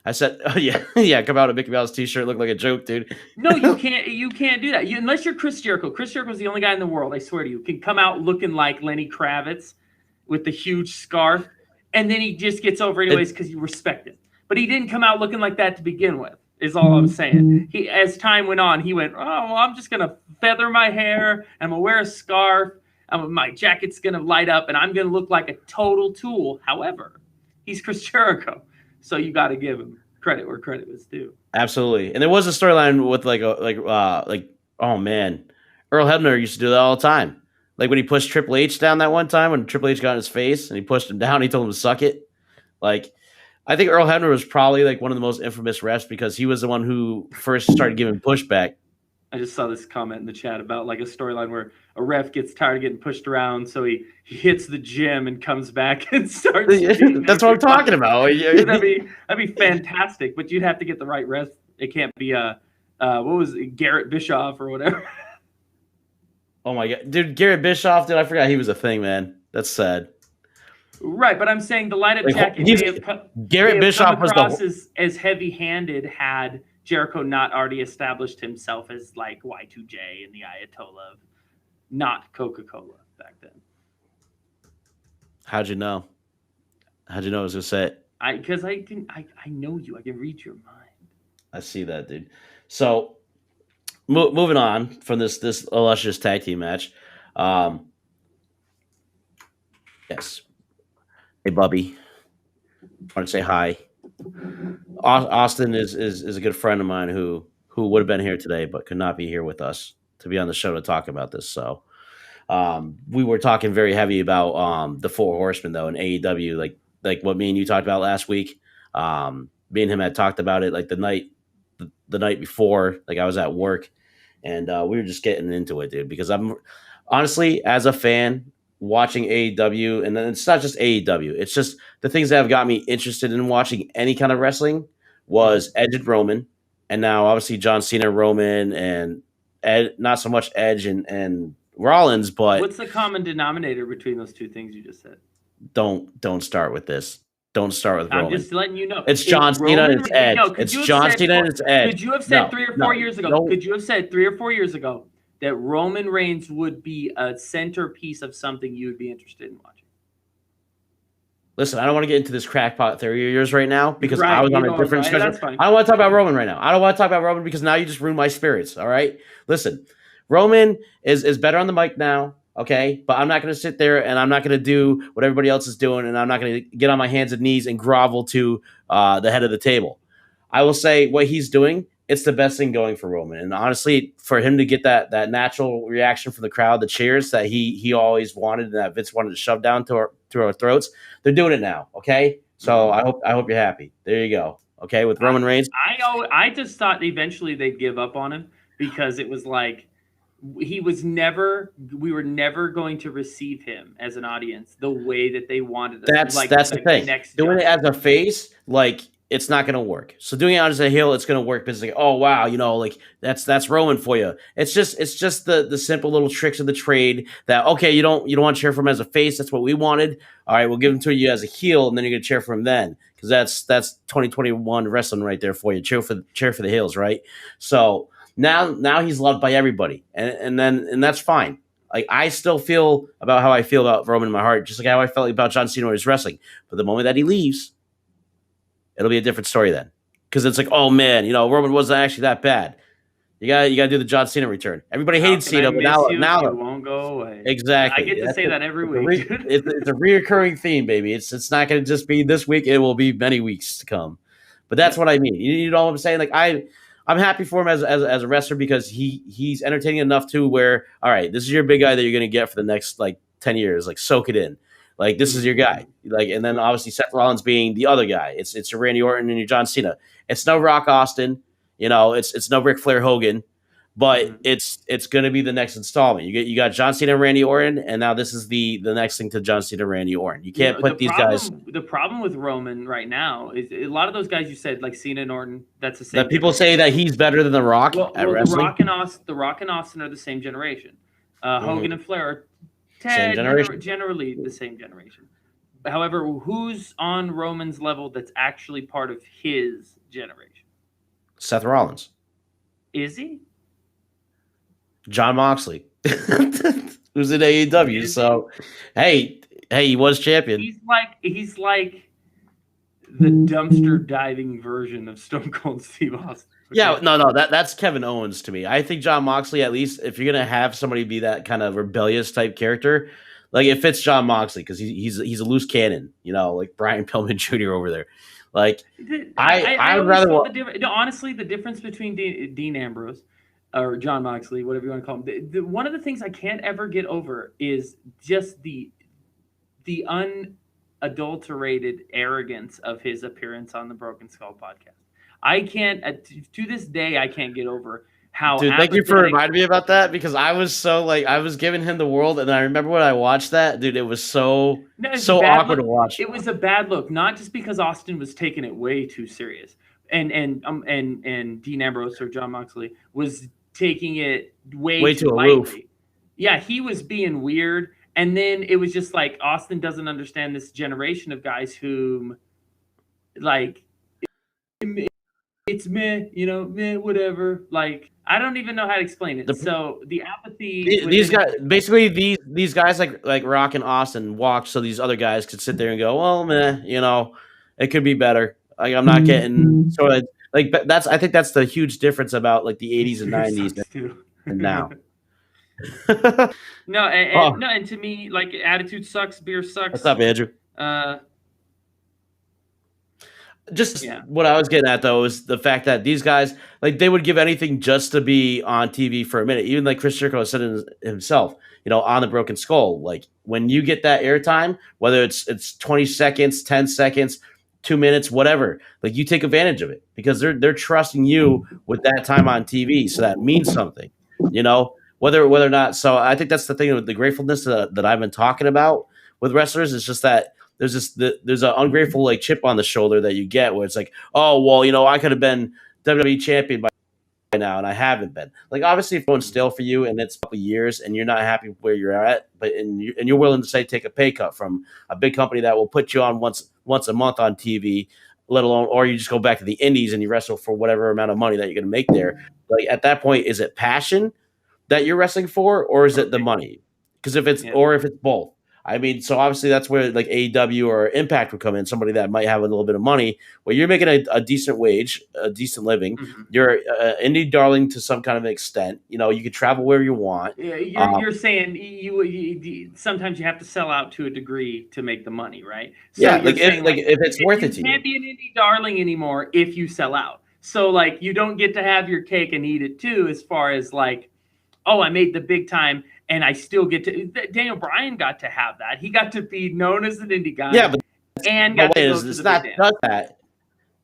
A: I said, oh, yeah, come out in a Mickey Mouse T-shirt, look like a joke, dude.
B: No, you can't. You can't do that unless you're Chris Jericho. Chris Jericho's the only guy in the world, I swear to you, can come out looking like Lenny Kravitz with the huge scarf, and then he just gets over anyways because you respect it. But he didn't come out looking like that to begin with. Is all I'm saying. He, as time went on, he went, oh, well, I'm just gonna feather my hair. I'm gonna wear a scarf. My jacket's gonna light up, and I'm gonna look like a total tool. However, he's Chris Jericho, so you got to give him credit where credit was due.
A: Absolutely, and there was a storyline with like oh man, Earl Hebner used to do that all the time. Like when he pushed Triple H down that one time when Triple H got in his face and he pushed him down, he told him to suck it. Like, I think Earl Hebner was probably like one of the most infamous refs because he was the one who first started giving pushback.
B: I just saw this comment in the chat about like a storyline where a ref gets tired of getting pushed around, so he hits the gym and comes back and starts.
A: That's what I'm talking about.
B: that'd be fantastic, but you'd have to get the right ref. It can't be what was it, Garrett Bischoff or whatever.
A: Oh my god, dude, Garrett Bischoff, dude, I forgot he was a thing, man. That's sad.
B: Right, but I'm saying the light-up jacket.
A: Garrett Bischoff was
B: as heavy-handed had Jericho not already established himself as like Y2J and the Ayatollah of not Coca-Cola back then.
A: How'd you know? How'd you know I was gonna say it?
B: Because I know you. I can read your mind.
A: I see that, dude. So moving on from this illustrious tag team match. Yes. Hey, Bubby. I want to say hi. Austin is a good friend of mine who would have been here today but could not be here with us to be on the show to talk about this. So we were talking very heavy about the Four Horsemen though in AEW, like what me and you talked about last week. Me and him had talked about it like the night before. Like I was at work and we were just getting into it, dude. Because I'm honestly, as a fan, watching AEW, and then it's not just AEW, it's just the things that have got me interested in watching any kind of wrestling was Edge and Roman, and now obviously John Cena, Roman, and Ed, not so much Edge and Rollins, but
B: what's the common denominator between those two things you just said?
A: Don't start with this. Don't start with Roman.
B: I'm just letting you know.
A: It's John Cena and it's Edge. It's John Cena and it's Edge.
B: Could you have said 3 or 4 years ago? Could you have said 3 or 4 years ago that Roman Reigns would be a centerpiece of something you would be interested in watching?
A: Listen, I don't want to get into this crackpot theory of yours right now because I was on a different schedule.
B: That's fine.
A: I don't want to talk about Roman right now. I don't want to talk about Roman because now you just ruined my spirits, all right? Listen, Roman is better on the mic now, okay? But I'm not going to sit there and I'm not going to do what everybody else is doing, and I'm not going to get on my hands and knees and grovel to the head of the table. I will say what he's doing, it's the best thing going for Roman. And honestly, for him to get that natural reaction from the crowd, the cheers that he always wanted and that Vince wanted to shove down through our throats, they're doing it now, okay? So I hope you're happy. There you go, okay, with Roman Reigns.
B: I just thought eventually they'd give up on him because it was like we were never going to receive him as an audience the way that they wanted us.
A: That's the thing. Doing it as a face, like, it's not going to work. So doing it as a heel, it's going to work because like, oh wow, like that's Roman for you. It's just the simple little tricks of the trade that okay, you don't want to cheer for him as a face. That's what we wanted. All right, we'll give him to you as a heel, and then you're going to cheer for him then because that's 2021 wrestling right there for you. Cheer for the heels, right? So Now he's loved by everybody, and that's fine. Like I still feel about how I feel about Roman in my heart, just like how I felt about John Cena when he was wrestling. But the moment that he leaves, it'll be a different story then, because it's like, oh man, Roman wasn't actually that bad. You gotta do the John Cena return. Everybody hates Cena, but now
B: you won't go away.
A: exactly.
B: I get to say that every week.
A: It's a reoccurring theme, baby. It's not going to just be this week. It will be many weeks to come. But that's what I mean. You know what I'm saying? Like I'm happy for him as a wrestler because he's entertaining enough to where, all right, this is your big guy that you're going to get for the next like 10 years. Like soak it in. Like this is your guy. Like, and then obviously Seth Rollins being the other guy. It's your Randy Orton and your John Cena. It's no Rock Austin. It's no Ric Flair Hogan. But it's going to be the next installment. You got John Cena and Randy Orton, and now this is the next thing to John Cena and Randy Orton. You can't put these guys.
B: The problem with Roman right now is a lot of those guys you said, like Cena and Orton. That's the same.
A: That people say that he's better than The Rock at wrestling.
B: The Rock and Austin are the same generation. Hogan and Flair are generally the same generation. However, who's on Roman's level that's actually part of his generation?
A: Seth Rollins.
B: Is he?
A: John Moxley, who's in AEW. So, hey, he was champion.
B: He's like the dumpster diving version of Stone Cold Steve Austin.
A: Yeah, no, that's Kevin Owens to me. I think John Moxley, at least, if you're gonna have somebody be that kind of rebellious type character, like it fits John Moxley because he's a loose cannon, like Brian Pillman Jr. over there. Like I would rather.
B: Honestly, the difference between Dean Ambrose or John Moxley, whatever you want to call him. One of the things I can't ever get over is just the unadulterated arrogance of his appearance on the Broken Skull podcast. I can't, to this day, I can't get over how.
A: Dude, thank you for reminding me about that because I was so I was giving him the world, and I remember when I watched that, dude, it was so awkward to watch.
B: It was a bad look, not just because Austin was taking it way too serious, and Dean Ambrose or John Moxley was taking it way too aloof. Yeah, he was being weird. And then it was just like Austin doesn't understand this generation of guys whom like it's meh, whatever. Like I don't even know how to explain it. So the apathy
A: these guys like Rock and Austin walked so these other guys could sit there and go, well, meh, it could be better. Like I'm not getting sort of like I think that's the huge difference about like the 80s and 90s and now.
B: And to me, like attitude sucks, beer sucks.
A: What's up, Andrew? What I was getting at though is the fact that these guys like they would give anything just to be on TV for a minute. Even like Chris Jericho said himself, on the Broken Skull. Like when you get that airtime, whether it's 20 seconds, 10 seconds, 2 minutes, whatever, like you take advantage of it because they're trusting you with that time on TV. So that means something, whether or not. So I think that's the thing with the gratefulness that I've been talking about with wrestlers. It's just that there's an ungrateful like chip on the shoulder that you get where it's like, oh, well, I could have been WWE champion by now and I haven't been. Like obviously if it's still for you and it's a couple of years and you're not happy where you're at, but you're willing to say take a pay cut from a big company that will put you on once a month on TV, let alone, or you just go back to the indies and you wrestle for whatever amount of money that you're going to make there. Like at that point, is it passion that you're wrestling for, or is it the money? Because if it's both, I mean, so obviously that's where like AEW or Impact would come in. Somebody that might have a little bit of money, where you're making a decent wage, a decent living. Mm-hmm. You're indie darling to some kind of extent. You can travel where you want.
B: Yeah, you're saying you sometimes you have to sell out to a degree to make the money, right? So
A: yeah, if it's worth it to you.
B: You can't be an indie darling anymore if you sell out. So like you don't get to have your cake and eat it too, as far as like, oh, I made the big time. And I still get to. Daniel Bryan got to have that. He got to be known as an indie guy.
A: Yeah, but
B: got to go to the big dance.
A: That.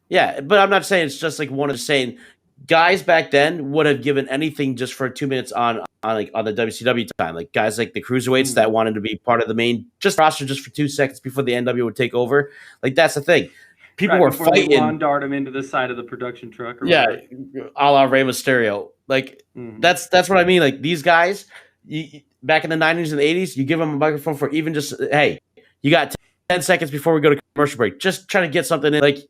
A: Yeah, but I'm not saying it's just like one of saying guys back then would have given anything just for 2 minutes on the WCW time. Like guys like the cruiserweights that wanted to be part of the main roster just for 2 seconds before the NW would take over. Like that's the thing. People were fighting.
B: They lawn dart him into the side of the production truck. Or
A: whatever. A la Rey Mysterio. Like that's what I mean. Like these guys. Back in the 90s and the 80s, you give them a microphone for even just, hey, you got 10 seconds before we go to commercial break. Just trying to get something in. Like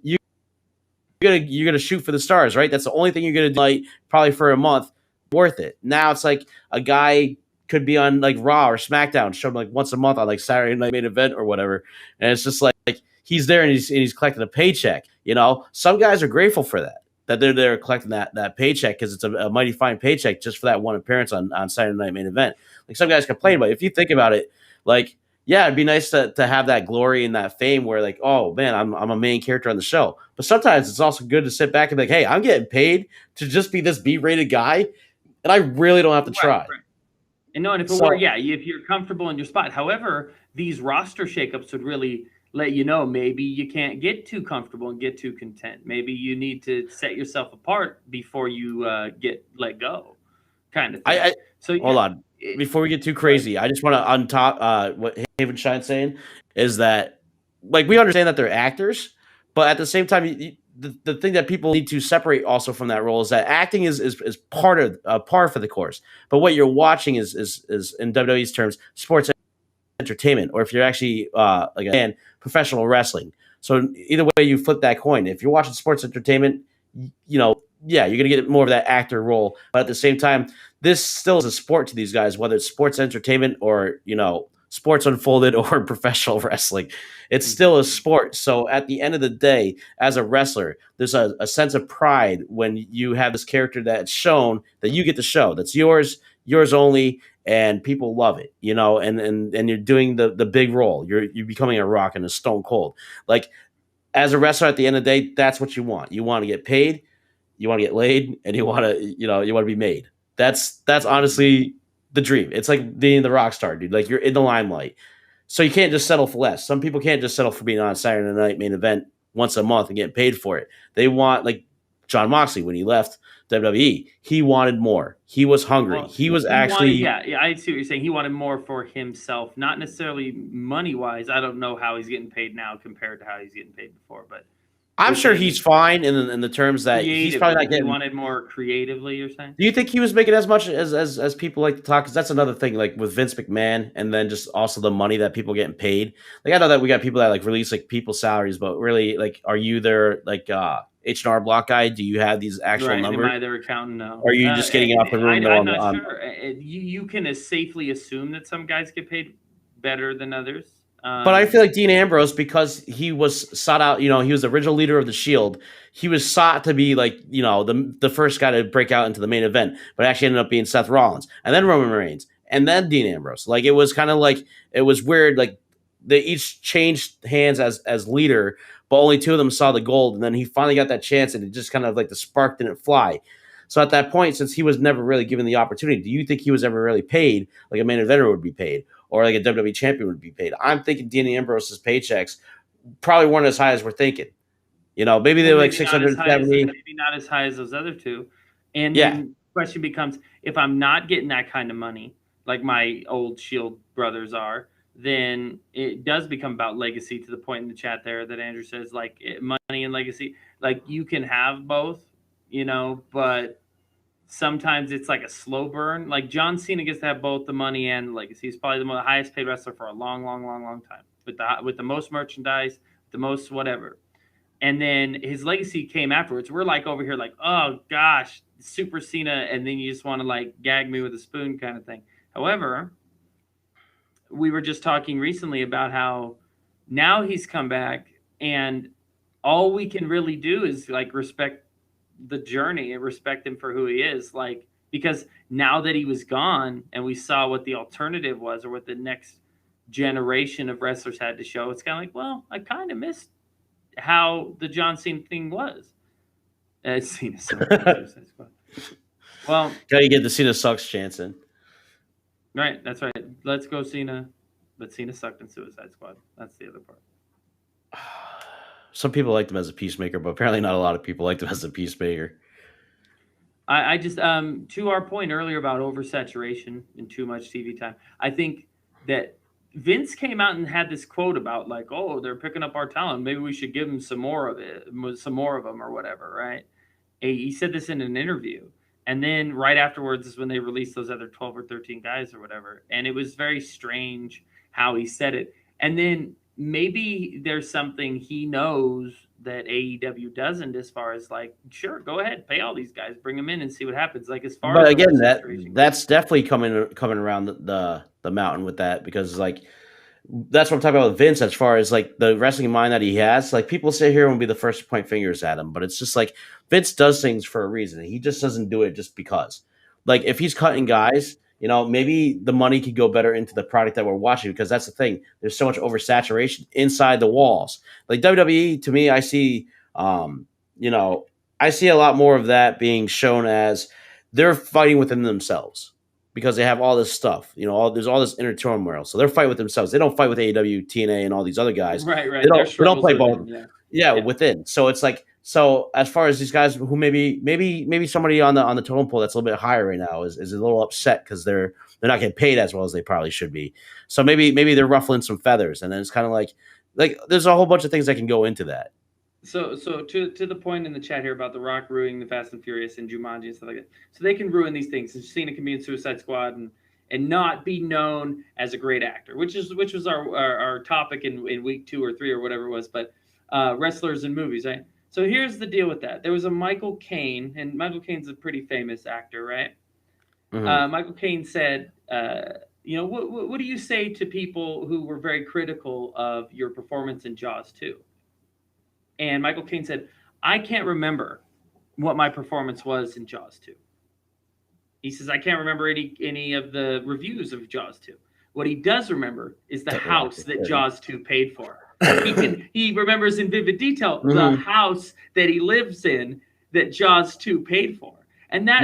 A: you're gonna shoot for the stars, right? That's the only thing you're gonna do, like, probably for a month. Worth it. Now it's like a guy could be on like Raw or SmackDown, show him like once a month on like Saturday Night Main Event or whatever, and it's just like he's there and he's collecting a paycheck. You know, some guys are grateful for that. That they're there collecting that paycheck because it's a mighty fine paycheck just for that one appearance on Saturday Night Main Event. Like some guys complain, but if you think about it, like yeah, it'd be nice to have that glory and that fame where like, oh man, I'm a main character on the show. But sometimes it's also good to sit back and be like, hey, I'm getting paid to just be this B-rated guy, and I really don't have to try.
B: Right. And no, and if it were, if you're comfortable in your spot. However, these roster shakeups would really let you know maybe you can't get too comfortable and get too content. Maybe you need to set yourself apart before you get let go, kind of thing.
A: So hold on. Before we get too crazy, I just want to on top what Havenshine's saying is that like we understand that they're actors, but at the same time, the thing that people need to separate also from that role is that acting is part of par for the course. But what you're watching is in WWE's terms sports entertainment, or if you're actually like a fan, professional wrestling. So either way you flip that coin, if you're watching sports entertainment, you know, yeah, you're gonna get more of that actor role. But at the same time, this still is a sport to these guys, whether it's sports entertainment or sports unfolded or professional wrestling. It's still a sport. So at the end of the day, as a wrestler, there's a sense of pride when you have this character that's shown that you get to show that's yours only, and people love it, and you're doing the big role. You're becoming a Rock and a Stone Cold. Like as a wrestler, at the end of the day, that's what you want. You want to get paid, you want to get laid, and you want to be made. That's honestly the dream. It's like being the rock star, dude. Like you're in the limelight. So you can't just settle for less. Some people can't just settle for being on Saturday Night Main Event once a month and getting paid for it. They want, like Jon Moxley, when he left WWE, he wanted more. He was hungry.
B: Well,
A: he was actually
B: I see what you're saying. He wanted more for himself, not necessarily money wise. I don't know how he's getting paid now compared to how he's getting paid before, but
A: I'm sure he's fine in the terms that he's probably not getting.
B: He wanted more creatively, you're saying?
A: Do you think he was making as much as people like to talk? Because that's another thing, like with Vince McMahon, and then just also the money that people getting paid. Like I know that we got people that like release like people's salaries, but really, like, are you their like H&R Block guy? Do you have these actual numbers?
B: Am I their accountant? No.
A: Or are you just getting off the room?
B: I'm not sure. You can safely assume that some guys get paid better than others.
A: But I feel like Dean Ambrose, because he was sought out, he was the original leader of the Shield. He was sought to be like, the first guy to break out into the main event, but actually ended up being Seth Rollins, and then Roman Reigns, and then Dean Ambrose. Like it was kind of like, it was weird. Like they each changed hands as leader, but only two of them saw the gold, and then he finally got that chance, and it just kind of like the spark didn't fly. So at that point, since he was never really given the opportunity, do you think he was ever really paid like a main eventer would be paid, or like a WWE champion would be paid? I'm thinking Dean Ambrose's paychecks probably weren't as high as we're thinking. Maybe they were like 670.
B: Maybe not as high as those other two. And then the question becomes, if I'm not getting that kind of money, like my old Shield brothers are, then it does become about legacy, to the point in the chat there that Andrew says, like, money and legacy. Like you can have both, but sometimes it's like a slow burn. Like John Cena gets to have both the money and the legacy. He's probably the highest paid wrestler for a long, long, long, long time, with the most merchandise, the most whatever. And then his legacy came afterwards. We're like over here like, oh gosh, Super Cena, and then you just want to like gag me with a spoon kind of thing. However, we were just talking recently about how now he's come back, and all we can really do is like respect the journey and respect him for who he is. Like, because now that he was gone and we saw what the alternative was, or what the next generation of wrestlers had to show, it's kind of like, well, I kind of missed how the John Cena thing was. Cena sucks. Well,
A: gotta get the Cena sucks chance in.
B: Right, that's right. Let's go Cena. But Cena sucked in Suicide Squad. That's the other part.
A: Some people liked him as a peacemaker, but apparently not a lot of people liked him as a peacemaker.
B: I just to our point earlier about oversaturation and too much TV time, I think that Vince came out and had this quote about like, oh, they're picking up our talent. Maybe we should give them some more of them or whatever, right? He said this in an interview. And then right afterwards is when they released those other 12 or 13 guys or whatever. And it was very strange how he said it. And then maybe there's something he knows that AEW doesn't, as far as like, sure, go ahead, pay all these guys, bring them in and see what happens. Like as far
A: But
B: as
A: again,
B: oversaturation
A: that's
B: goes.
A: definitely coming around the mountain with that, because like that's what I'm talking about with Vince, as far as like the wrestling mind that he has. Like people sit here and will be the first to point fingers at him, but it's just like Vince does things for a reason. He just doesn't do it just because. Like if he's cutting guys, maybe the money could go better into the product that we're watching, because that's the thing. There's so much oversaturation inside the walls. Like WWE, to me, you know, I see a lot more of that being shown as they're fighting within themselves, because they have all this stuff. There's all this inner turmoil. So they're fighting with themselves. They don't fight with AEW, TNA, and all these other guys.
B: Right,
A: They
B: right. Their
A: don't
B: struggles
A: play
B: within,
A: both.
B: yeah.
A: Yeah,
B: Yeah.
A: within. So it's like, so as far as these guys who maybe somebody on the totem pole that's a little bit higher right now is a little upset because they're not getting paid as well as they probably should be. So maybe they're ruffling some feathers, and then it's kind of like there's a whole bunch of things that can go into that.
B: So to the point in the chat here about The Rock ruining the Fast and Furious and Jumanji and stuff like that. So they can ruin these things. And Cena can be in Suicide Squad and not be known as a great actor, which was our topic in week 2 or 3 or whatever it was. But wrestlers and movies, right? So here's the deal with that. There was a Michael Caine, and Michael Caine's a pretty famous actor, right?
A: Mhm.
B: Michael Caine said, what do you say to people who were very critical of your performance in Jaws 2? And Michael Caine said, I can't remember what my performance was in Jaws 2. He says, I can't remember any of the reviews of Jaws 2. What he does remember is the house that Jaws 2 paid for. He remembers in vivid detail the house that he lives in that Jaws 2 paid for. And that,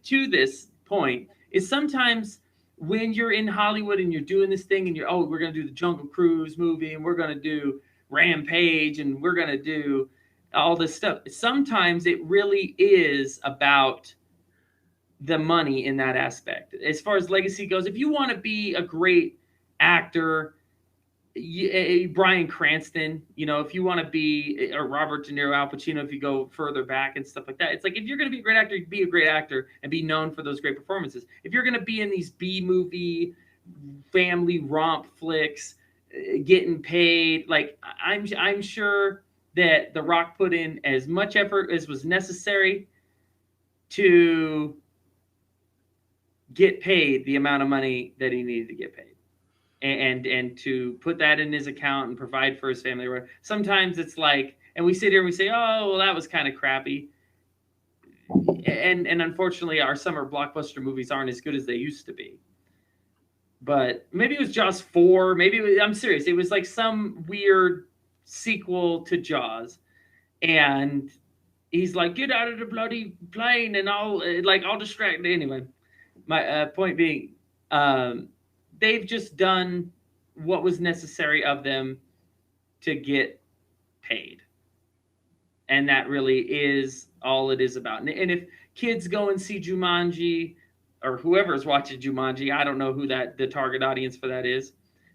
B: to this point, is sometimes when you're in Hollywood and you're doing this thing and we're going to do the Jungle Cruise movie and we're going to do Rampage and we're going to do all this stuff. Sometimes it really is about the money in that aspect. As far as legacy goes, if you want to be a great actor, Bryan Cranston, if you want to be, or Robert De Niro, Al Pacino, if you go further back and stuff like that, it's like, if you're going to be a great actor, be a great actor and be known for those great performances. If you're going to be in these B-movie family romp flicks, getting paid, like I'm sure that The Rock put in as much effort as was necessary to get paid the amount of money that he needed to get paid, and to put that in his account and provide for his family. Sometimes it's like, and we sit here and we say, oh, well, that was kind of crappy. And unfortunately, our summer blockbuster movies aren't as good as they used to be. But maybe it was Jaws 4. I'm serious. It was like some weird sequel to Jaws. And he's like, get out of the bloody plane and I'll distract. Anyway, my point being, they've just done what was necessary of them to get paid. And that really is all it is about. And if kids go and see Jumanji, or whoever's watching Jumanji, I don't know who the target audience for that is.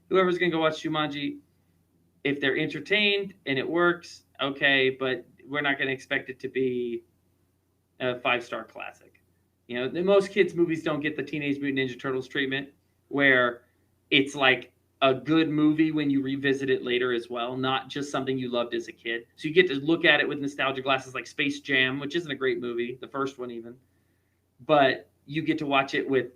B: Whoever's going to go watch Jumanji, if they're entertained and it works, okay, but we're not going to expect it to be a 5-star classic. Most kids' movies don't get the Teenage Mutant Ninja Turtles treatment, where it's like a good movie when you revisit it later as well, not just something you loved as a kid. So you get to look at it with nostalgia glasses, like Space Jam, which isn't a great movie, the first one even. But you get to watch it with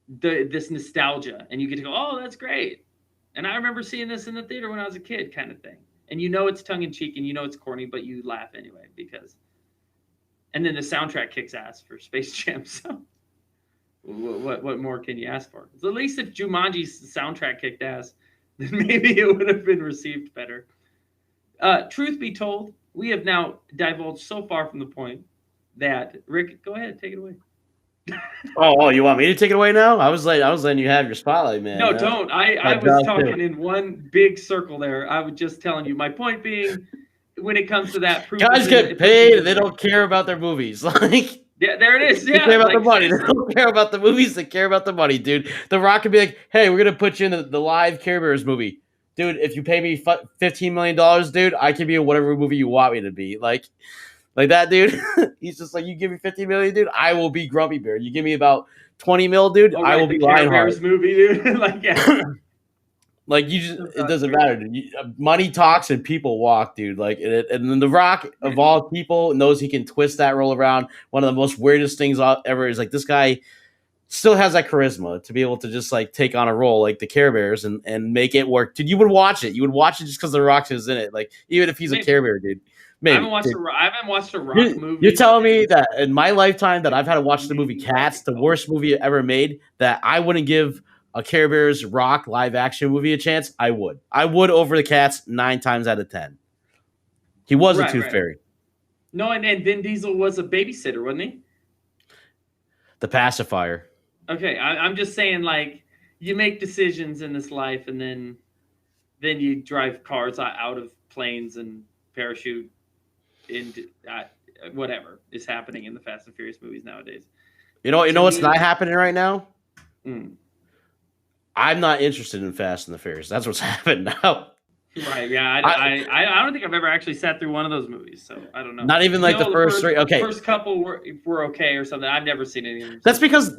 B: this nostalgia, and you get to go, oh, that's great. And I remember seeing this in the theater when I was a kid, kind of thing. And it's tongue-in-cheek, and it's corny, but you laugh anyway, because... And then the soundtrack kicks ass for Space Jam, so what more can you ask for? So at least if Jumanji's soundtrack kicked ass, then maybe it would have been received better. Truth be told, we have now divulged so far from the point that, Rick, go ahead, take it away.
A: Oh, you want me to take it away now? I was letting you have your spotlight, man.
B: No, don't. I was talking in one big circle there. I was just telling you. My point being, when it comes to that,
A: guys get paid and they don't care about their movies. Like,
B: yeah, there it is. Yeah,
A: they care about the money. They don't care about the movies. They care about the money, dude. The Rock could be like, "Hey, we're gonna put you in the live Care Bears movie, dude. If you pay me $15 million, dude, I can be in whatever movie you want me to be." Like that, dude. He's just like, you give me $50 million, dude, I will be Grumpy Bear. You give me about $20 million, dude, I will be Lionheart.
B: Bears movie, dude. Like, yeah.
A: Like it doesn't matter. Dude. Money talks and people walk, dude. Like, and then The Rock of all people knows he can twist that role around. One of the most weirdest things ever is like this guy still has that charisma to be able to just like take on a role like the Care Bears and make it work. Dude, you would watch it. You would watch it just because The Rock is in it. Like, even if he's a Care Bear, dude. Maybe.
B: I haven't watched a Rock movie.
A: You're telling me that in my lifetime that I've had to watch the movie Cats, the worst movie ever made, that I wouldn't give a Care Bears Rock live action movie a chance? I would. I would over the Cats 9 times out of 10. He was a Tooth Fairy.
B: No, and Vin Diesel was a babysitter, wasn't he?
A: The pacifier.
B: Okay, I'm just saying, like, you make decisions in this life, and then you drive cars out of planes and parachute into whatever is happening in the Fast and Furious movies nowadays.
A: You know what's not happening right now? I'm not interested in Fast and the Furious. That's what's happening now.
B: Right, yeah. I don't think I've ever actually sat through one of those movies, so I don't know.
A: Not even like the first three. Okay,
B: first couple were okay or something. I've never seen any of them.
A: That's because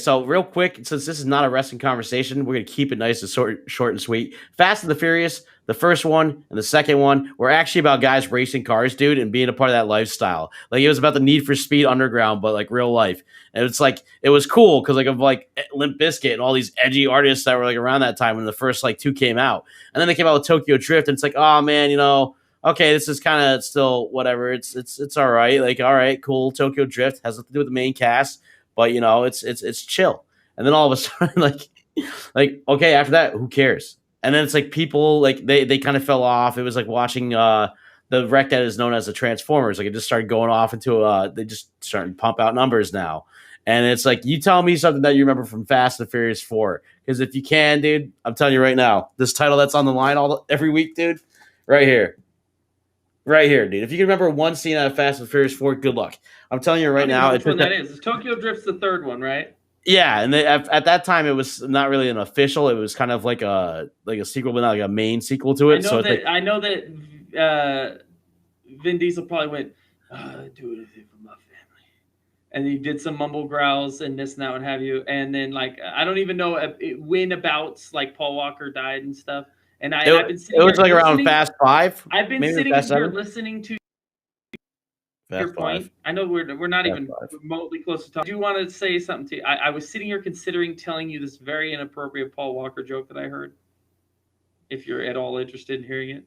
A: so real quick, since this is not a wrestling conversation, we're gonna keep it nice and short and sweet. Fast and the Furious, the first one and the second one were actually about guys racing cars, dude, and being a part of that lifestyle. Like, it was about the Need for Speed Underground, but like real life. And it's like, it was cool because of like Limp Bizkit and all these edgy artists that were like around that time when the first like 2 came out. And then they came out with Tokyo Drift, and it's like, oh man, okay, this is kind of still whatever. It's all right. Like, all right, cool. Tokyo Drift has nothing to do with the main cast, but it's chill. And then all of a sudden, like okay, after that, who cares? And then it's like people like they kind of fell off. It was like watching the wreck that is known as the Transformers. Like, it just started going off into they just starting to pump out numbers now. And it's like, you tell me something that you remember from Fast and Furious 4. Because if you can, dude, I'm telling you right now, this title that's on the line every week, dude, right here. Right here, dude. If you can remember one scene out of Fast and Furious 4, good luck. I'm telling you right now.
B: Which one that is? Tokyo Drift's the third one, right?
A: Yeah, and at that time, it was not really an official. It was kind of like a sequel, but not like a main sequel to it.
B: I know that Vin Diesel probably went, do anything for my family. And he did some mumble growls and this and that, what have you. And then, like, I don't even know when abouts, like, Paul Walker died and stuff. And I've been sitting
A: it was like around Fast 5.
B: I've been sitting here listening to your point. 5. I know we're not even remotely close to talking. I do want to say something to you. I was sitting here considering telling you this very inappropriate Paul Walker joke that I heard. If you're at all interested in hearing it.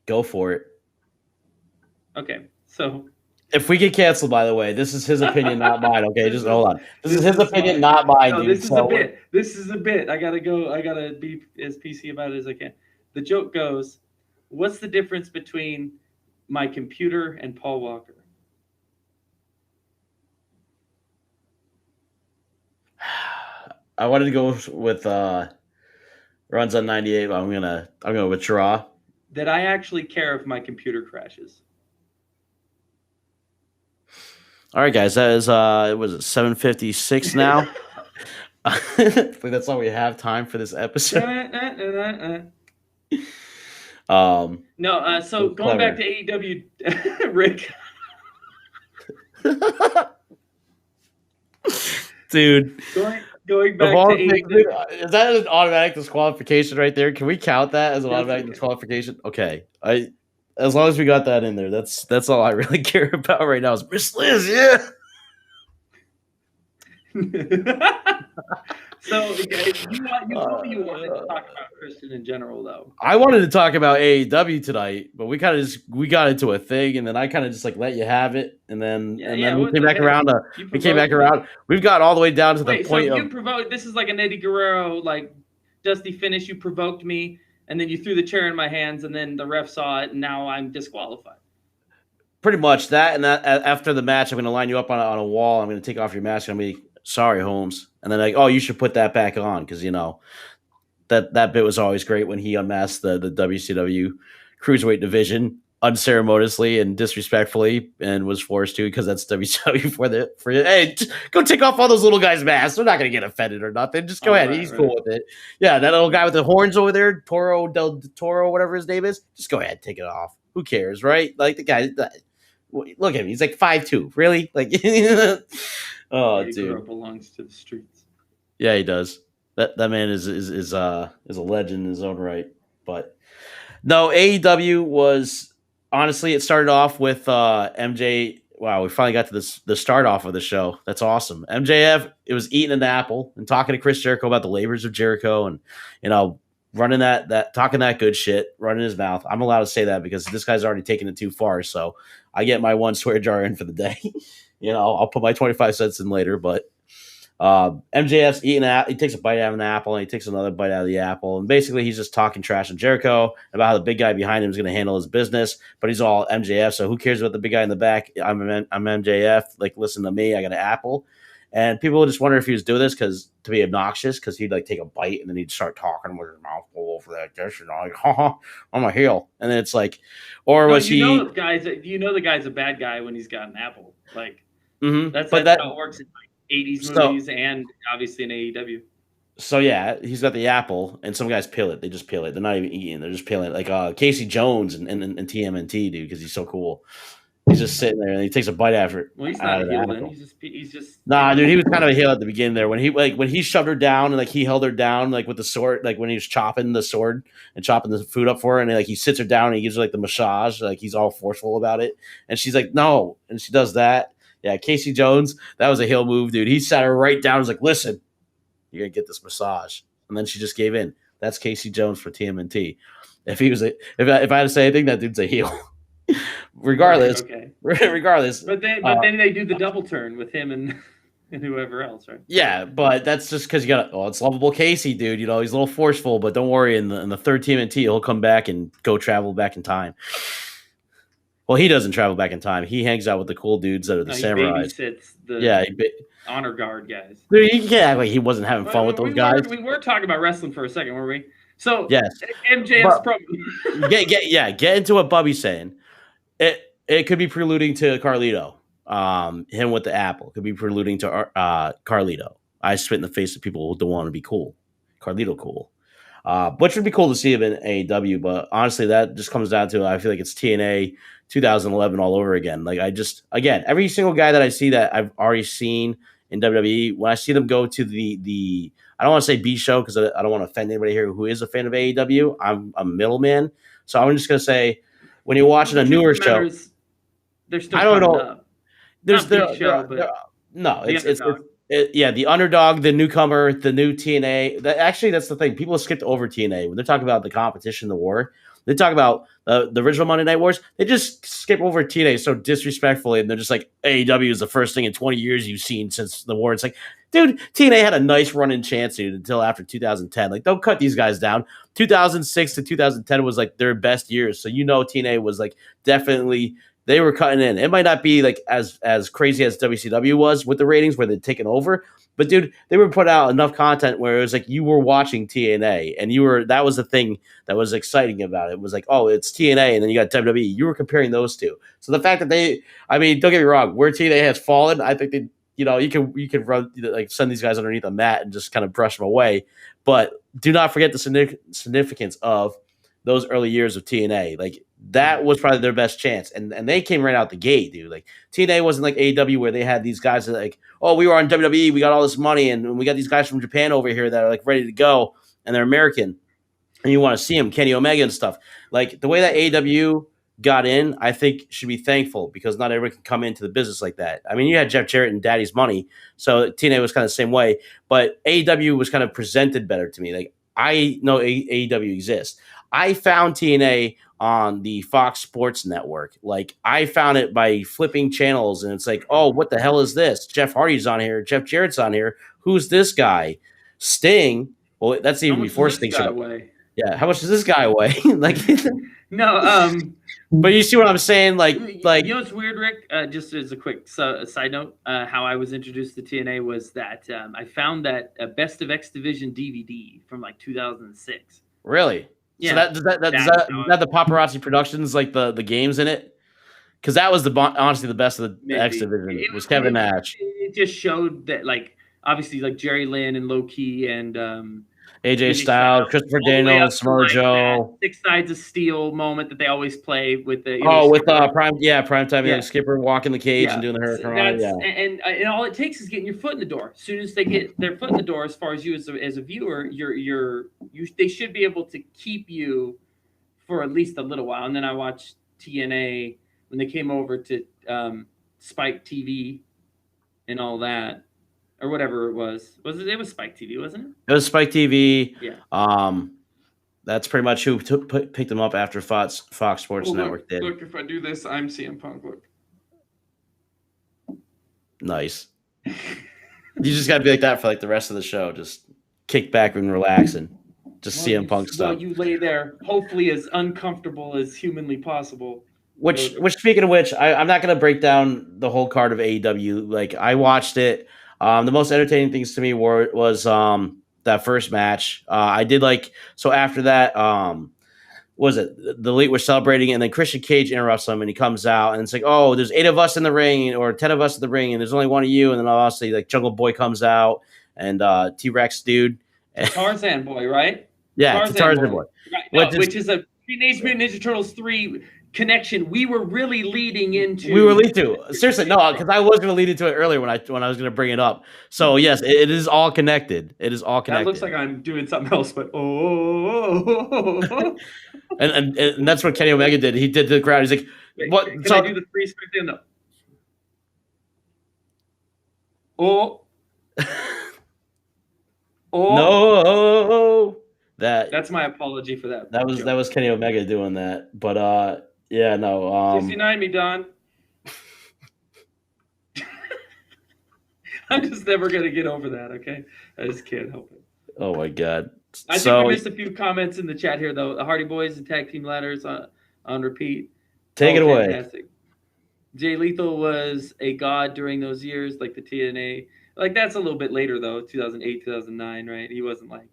A: Go for it.
B: Okay, so
A: if we get canceled, by the way, this is his opinion, not mine. Okay, just hold on. This is his opinion, not mine.
B: No,
A: dude.
B: This is a bit. I gotta be as PC about it as I can. The joke goes, what's the difference between my computer and Paul Walker?
A: I wanted to go with runs on 98, but I'm gonna withdraw.
B: That I actually care if my computer crashes.
A: All right, guys, that is it was 7:56 now. I think that's all we have time for this episode.
B: No, so going back to AEW, Rick.
A: Dude.
B: Going back to AEW.
A: Is that an automatic disqualification right there? Can we count that as an automatic disqualification? Okay. As long as we got that in there, that's all I really care about right now is Miss Liz, yeah.
B: So you told me you wanted to talk about Christian in general, though.
A: I wanted to talk about AEW tonight, but we got into a thing, and then I kind of just like let you have it, and then we came back around. We came back around. We've got all the way down to the point of.
B: You provoked. This is like an Eddie Guerrero like dusty finish. You provoked me, and then you threw the chair in my hands, and then the ref saw it, and now I'm disqualified. Pretty much
A: that, and that after the match, I'm going to line you up on a wall. I'm going to take off your mask. I'm going to be sorry, Holmes, and then like, oh, you should put that back on because that bit was always great when he unmasked the WCW cruiserweight division unceremoniously and disrespectfully, and was forced to because that's WCW for hey, go take off all those little guys' masks. They're not going to get offended or nothing. Just go ahead. He's cool with it. Yeah, that little guy with the horns over there, Toro Del Toro, whatever his name is. Just go ahead, take it off. Who cares, right? Like the guy. Look at him. He's like 5'2". Really? Like, oh, dude.
B: Belongs to the streets.
A: Yeah, he does. That man is a legend in his own right. But no, AEW was honestly it started off with MJ. Wow, we finally got to the start off of the show. That's awesome. MJF it was eating an apple and talking to Chris Jericho about the labors of Jericho and running that talking that good shit, running his mouth. I'm allowed to say that because this guy's already taken it too far. So I get my one swear jar in for the day. I'll put my 25 cents in later, but MJF's eating he takes a bite out of an apple and he takes another bite out of the apple. And basically he's just talking trash on Jericho about how the big guy behind him is going to handle his business, but he's all MJF. So who cares about the big guy in the back? I'm MJF. Like, listen to me. I got an apple. And people just wonder if he was doing this to be obnoxious because he'd like take a bite and then he'd start talking with his mouth full over that dish and like, I'm a heel. And then it's like, or was he?
B: The guy's a bad guy when he's got an apple. Like, that's how it works in 80s movies and obviously in AEW.
A: So yeah, he's got the apple, and some guys peel it. They just peel it. They're not even eating. They're just peeling it. Like Casey Jones and TMNT, dude, because he's so cool. He's just sitting there and he takes a bite after it.
B: Well, he's not a heel then. He's just.
A: Nah, dude, he was kind of a heel at the beginning there when he shoved her down and like he held her down like with the sword, like when he was chopping the sword and chopping the food up for her, and like he sits her down and he gives her like the massage, like he's all forceful about it, and she's like no, and she does that. Yeah, Casey Jones, that was a heel move, dude. He sat her right down and was like, listen, you're going to get this massage. And then she just gave in. That's Casey Jones for TMNT. If I had to say anything, that dude's a heel. Regardless.
B: Okay.
A: Regardless.
B: But then they do the double turn with him and whoever else, right?
A: Yeah, but that's just because it's lovable Casey, dude. He's a little forceful, but don't worry. In the third TMNT, he'll come back and go travel back in time. Well, he doesn't travel back in time. He hangs out with the cool dudes that are the samurais.
B: He babysits the honor guard guys.
A: Dude, you can't act like he wasn't having fun with those guys.
B: We were talking about wrestling for a second, weren't we? So
A: yes,
B: MJF's probably
A: get into what Bubby's saying. It could be preluding to Carlito. Him with the apple could be preluding to Carlito. I spit in the face of people who don't want to be cool. Carlito cool. Which would be cool to see him in AEW, but honestly, that just comes down to I feel like it's TNA 2011 all over again. Like every single guy that I see that I've already seen in WWE, when I see them go to the I don't want to say B show because I don't want to offend anybody here who is a fan of AEW. I'm a middleman, so I'm just gonna say when you're watching a newer show,
B: they're still
A: I don't know.
B: Up.
A: There's the underdog, the newcomer, the new TNA. That's the thing. People skipped over TNA when they're talking about the competition, the war. They talk about the original Monday Night Wars. They just skip over TNA so disrespectfully, and they're just like, AEW is the first thing in 20 years you've seen since the war. It's like, dude, TNA had a nice run in chance, dude, until after 2010. Like, don't cut these guys down. 2006 to 2010 was like their best years. So TNA was like definitely they were cutting in. It might not be like as crazy as WCW was with the ratings where they'd taken over, but dude, they were putting out enough content where it was like you were watching TNA and that was the thing that was exciting about it. It was like, oh, it's TNA and then you got WWE. You were comparing those two. So the fact that don't get me wrong, where TNA has fallen, I think they, you can run like send these guys underneath a mat and just kind of brush them away. But do not forget the significance of those early years of TNA. Like that was probably their best chance. And they came right out the gate, dude. Like TNA wasn't like AEW where they had these guys that like, oh, we were on WWE, we got all this money, and we got these guys from Japan over here that are like ready to go, and they're American. And you want to see them, Kenny Omega and stuff. Like the way that AEW got in, I think should be thankful because not everyone can come into the business like that. I mean, you had Jeff Jarrett and Daddy's Money, so TNA was kind of the same way, but AEW was kind of presented better to me. Like I know AEW exists. I found TNA on the Fox Sports Network. Like I found it by flipping channels and it's like, oh, what the hell is this? Jeff Hardy's on here. Jeff Jarrett's on here. Who's this guy? Sting. Well, that's even before Sting showed up. Yeah. How much does this guy weigh? Like,
B: no.
A: But you see what I'm saying? Like,
B: what's weird, Rick? Just as a quick side note, how I was introduced to TNA was that I found that a Best of X Division DVD from like 2006.
A: Really? Yeah. So that the Paparazzi Productions, like the games in it? Because that was honestly the best of the X Division. It was Kevin Nash.
B: It just showed that, like, obviously, like Jerry Lynn and Low Key and
A: AJ Styles, Christopher
B: all the way up
A: Daniels,
B: to,
A: Samoa
B: like,
A: Joe.
B: that 6 sides of steel moment that they always play with the
A: With
B: Skipper.
A: primetime,
B: Yeah.
A: Skipper walking the cage and
B: Yeah,
A: doing the
B: so
A: hurricane.
B: that's and all it takes is getting your foot in the door. As soon as they get their foot in the door, as far as you as a viewer, they should be able to keep you for at least a little while. And then I watched TNA when they came over to Spike TV and all that, or whatever it was. It was Spike TV, wasn't it?
A: It was Spike TV.
B: Yeah.
A: That's pretty much who picked them up after Fox Sports Network did.
C: Look, if I do this, I'm CM Punk. Look.
A: Nice. You just got to be like that for like the rest of the show. Just kick back and relax and just CM Punk stuff.
B: Well, you lay there, hopefully as uncomfortable as humanly possible.
A: Which speaking of which, I'm not going to break down the whole card of AEW. Like, I watched it. The most entertaining things to me was that first match. I did so after that. Was it the Elite were celebrating, and then Christian Cage interrupts them, and he comes out, and it's like, oh, there's 8 of us in the ring, or 10 of us in the ring, and there's only one of you, and then obviously like Jungle Boy comes out, and T-Rex dude,
B: Tarzan Boy, right?
A: Yeah, Tarzan Boy.
B: Right. No, which is a Teenage Mutant Ninja Turtles 3 connection. We were really leading into.
A: Seriously, no, because I was going to lead into it earlier when I was going to bring it up. So yes, it is all connected. It is all connected.
B: That looks like I'm doing something else, but
A: and that's what Kenny Omega did. He did to the crowd. He's like, "What?
B: Can I do the free spin thing? No. Oh.
A: No.
B: That's my apology for that.
A: That was Kenny Omega doing that. But yeah, no.
B: 69 me, Don. I'm just never gonna get over that, okay? I just can't help it.
A: Oh my god.
B: I think we missed a few comments in the chat here though. The Hardy Boys and tag team ladders on repeat.
A: Take it away.
B: Fantastic. Jay Lethal was a god during those years, like the TNA. Like that's a little bit later though, 2008, 2009, right? He wasn't like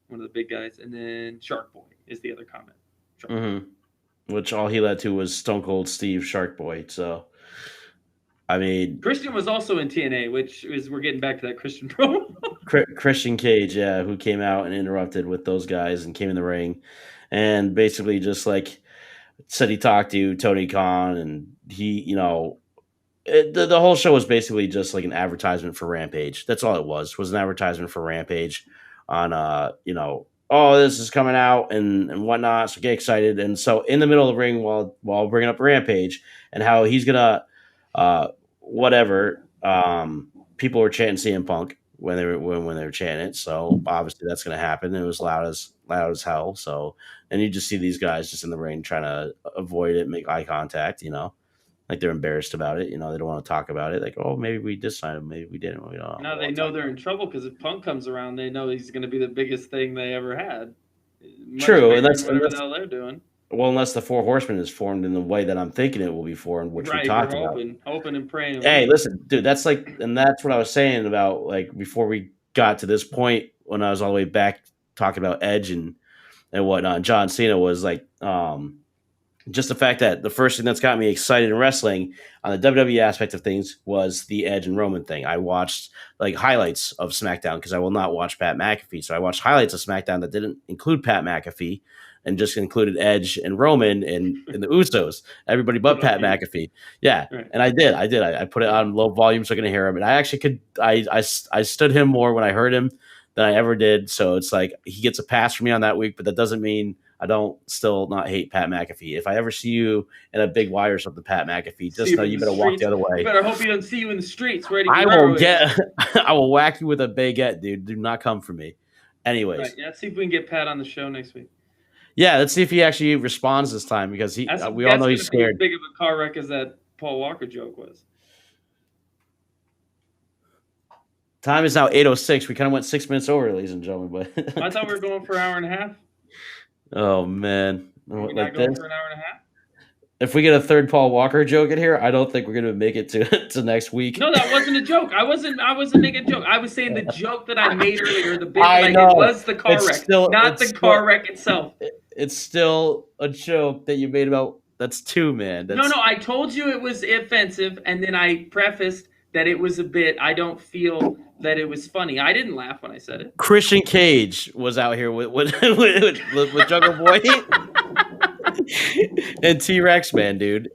B: one of the big guys. And then Shark Boy is the other comment.
A: Mm-hmm. Which all he led to was Stone Cold Steve Shark Boy. So, I mean,
B: Christian was also in TNA, which is we're getting back to that Christian promo.
A: Christian Cage, yeah, who came out and interrupted with those guys and came in the ring, and basically just like said he talked to Tony Khan, and he, the whole show was basically just like an advertisement for Rampage. That's all it was an advertisement for Rampage on, oh, this is coming out and whatnot. So get excited. And so in the middle of the ring while bringing up Rampage and how he's going to, people were chanting CM Punk when they were chanting it. So obviously that's going to happen. It was loud as hell. So, and you just see these guys just in the ring trying to avoid it, make eye contact, like they're embarrassed about it. They don't want to talk about it. Like, oh, maybe we did sign him. Maybe we didn't.
B: Now they know they're in trouble because if Punk comes around, they know he's going to be the biggest thing they ever had.
A: True. And that's
B: whatever the hell they're doing.
A: Well, unless the Four Horsemen is formed in the way that I'm thinking it will be formed, which we talked about.
B: Hoping and praying.
A: Hey, listen, dude, that's what I was saying about like before we got to this point when I was all the way back talking about Edge and whatnot. John Cena was like, just the fact that the first thing that's got me excited in wrestling on the WWE aspect of things was the Edge and Roman thing. I watched like highlights of SmackDown because I will not watch Pat McAfee. So I watched highlights of SmackDown that didn't include Pat McAfee and just included Edge and Roman and the Usos, everybody but Pat McAfee. Yeah. Right. And I did. I put it on low volume so I can hear him. And I actually I stood him more when I heard him than I ever did. So it's like he gets a pass from me on that week, but that doesn't mean I don't still not hate Pat McAfee. If I ever see you in a big wire or something, Pat McAfee, just know you better walk the other way.
B: You better hope he doesn't see you in the streets.
A: I will whack you with a baguette, dude. Do not come for me. Anyways.
B: Right, yeah, let's see if we can get Pat on the show next week.
A: Yeah, let's see if he actually responds this time because we all know he's scared.
B: As big of a car wreck as that Paul Walker joke was.
A: Time is now 8:06. We kind of went 6 minutes over, ladies and gentlemen. But
B: I thought we were going for an hour and a half.
A: Oh man,
B: are we not going for an hour and a half?
A: If we get a third Paul Walker joke in here, I don't think we're going to make it to next week.
B: No, that wasn't a joke. I wasn't making a joke. I was saying the joke that I made earlier. The big it was the car wreck, not the car wreck itself.
A: It's still a joke that you made about. That's two, man.
B: No. I told you it was offensive, and then I prefaced
C: that it was a bit. I don't feel that it was funny. I didn't laugh when I said it.
A: Christian Cage was out here with Jungle Boy and T-Rex, man, dude.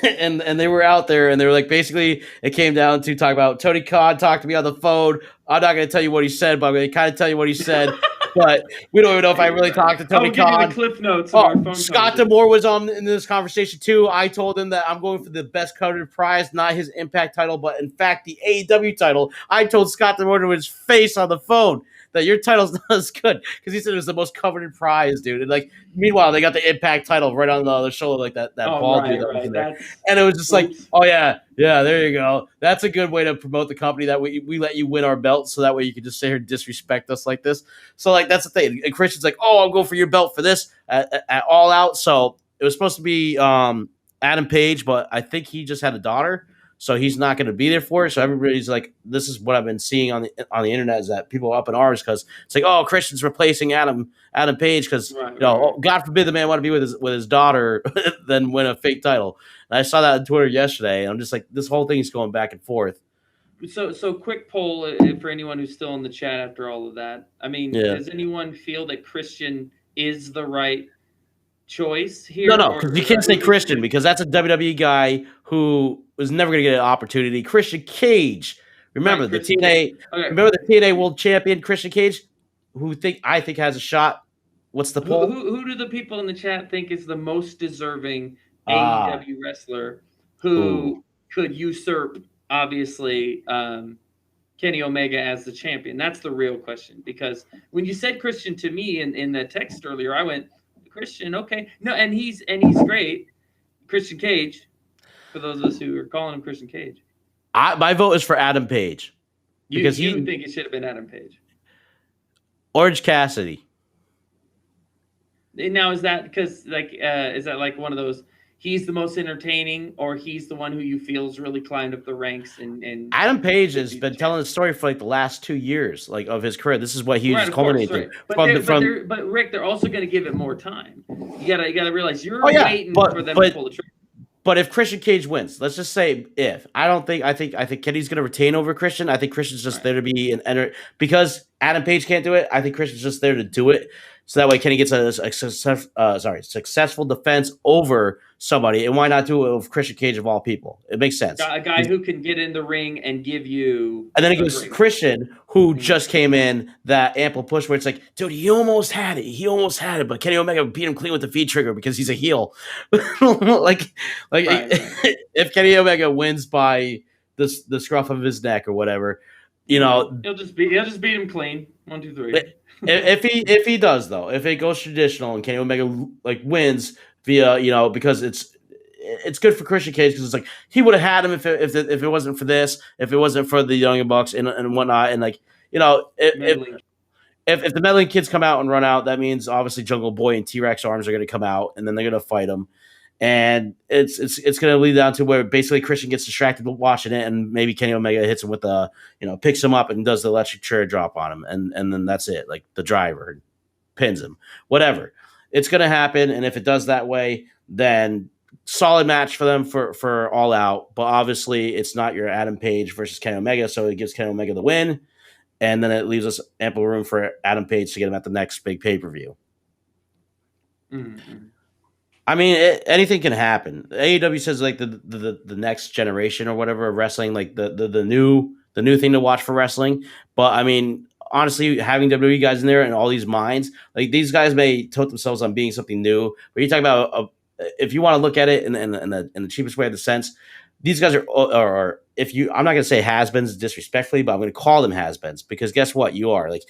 A: And they were out there, and they were like, basically, it came down to talk about Tony Khan talked to me on the phone. I'm not going to tell you what he said, but I'm going to kind of tell you what he said. But we don't even know if I really talked to Tony Khan.
C: I'll give you the cliff notes of our phone
A: Scott D'Amore was on in this conversation too. I told him that I'm going for the best coveted prize, not his Impact title, but in fact the AEW title. I told Scott D'Amore to his face on the phone that your title's not as good because he said it was the most coveted prize, dude. And like, meanwhile, they got the Impact title right on the shoulder, like that ball dude that was in there. And it was just like, oh yeah, there you go. That's a good way to promote the company. That we let you win our belt, so that way you can just sit here and disrespect us like this. So like that's the thing. And Christian's like, oh, I'll go for your belt for this at All Out. So it was supposed to be Adam Page, but I think he just had a daughter. So he's not going to be there for it. So everybody's like, this is what I've been seeing on the internet, is that people are up in arms because it's like, oh, Christian's replacing Adam Page because God forbid the man want to be with his daughter than win a fake title. And I saw that on Twitter yesterday, and I'm just like, this whole thing is going back and forth.
C: So quick poll for anyone who's still in the chat after all of that. I mean, does anyone feel that Christian is the right choice here?
A: No, because you can't say Christian because that's a WWE guy who was never going to get an opportunity. Christian Cage, remember the TNA? Okay. Remember the TNA World Champion Christian Cage, who I think has a shot. What's the poll?
C: Who do the people in the chat think is the most deserving AEW wrestler who could usurp, obviously, Kenny Omega as the champion? That's the real question. Because when you said Christian to me in the text earlier, I went, Christian, okay. No, and he's great. Christian Cage, for those of us who are calling him Christian Cage.
A: My vote is for Adam Page.
C: Because you think it should have been Adam Page.
A: Orange Cassidy.
C: Now, is that because is that like one of those, he's the most entertaining, or he's the one who you feel has really climbed up the ranks? And
A: Adam Page has been telling the story for like the last 2 years, like of his career. This is what he was culminating.
C: But Rick, they're also going to give it more time. You gotta realize you're waiting for them to pull the trigger.
A: But if Christian Cage wins, let's just say I think Kenny's going to retain over Christian. I think Christian's just there to be because Adam Page can't do it. I think Christian's just there to do it. So that way Kenny gets a successful defense over somebody. And why not do it with Christian Cage of all people? It makes sense.
C: A guy who can get in the ring and give you...
A: And then it goes Christian, who just came in, that ample push where it's like, dude, he almost had it. But Kenny Omega beat him clean with the V trigger because he's a heel. Right. If Kenny Omega wins by the scruff of his neck or whatever,
C: he'll just beat him clean. 1, 2, 3.
A: If he does though, if it goes traditional and Kenny Omega wins via because it's good for Christian Cage because it's like he would have had him if it wasn't for this, if it wasn't for the Young Bucks and whatnot, and if the meddling kids come out and run out, that means obviously Jungle Boy and T-Rex arms are going to come out and then they're going to fight him. And it's going to lead down to where basically Christian gets distracted watching it, and maybe Kenny Omega hits him with picks him up and does the electric chair drop on him, and then that's it, like the driver pins him, whatever. It's going to happen, and if it does that way, then solid match for them for All Out. But obviously, it's not your Adam Page versus Kenny Omega, so it gives Kenny Omega the win, and then it leaves us ample room for Adam Page to get him at the next big pay-per-view.
C: Mm-hmm.
A: I mean, anything can happen. AEW says like the next generation or whatever of wrestling, like the new thing to watch for wrestling. But I mean, honestly, having WWE guys in there and all these minds, like these guys may tote themselves on being something new. But you talk about if you want to look at it in the cheapest way of the sense, these guys are I'm not going to say has-beens disrespectfully, but I'm going to call them has-beens because guess what? You are like.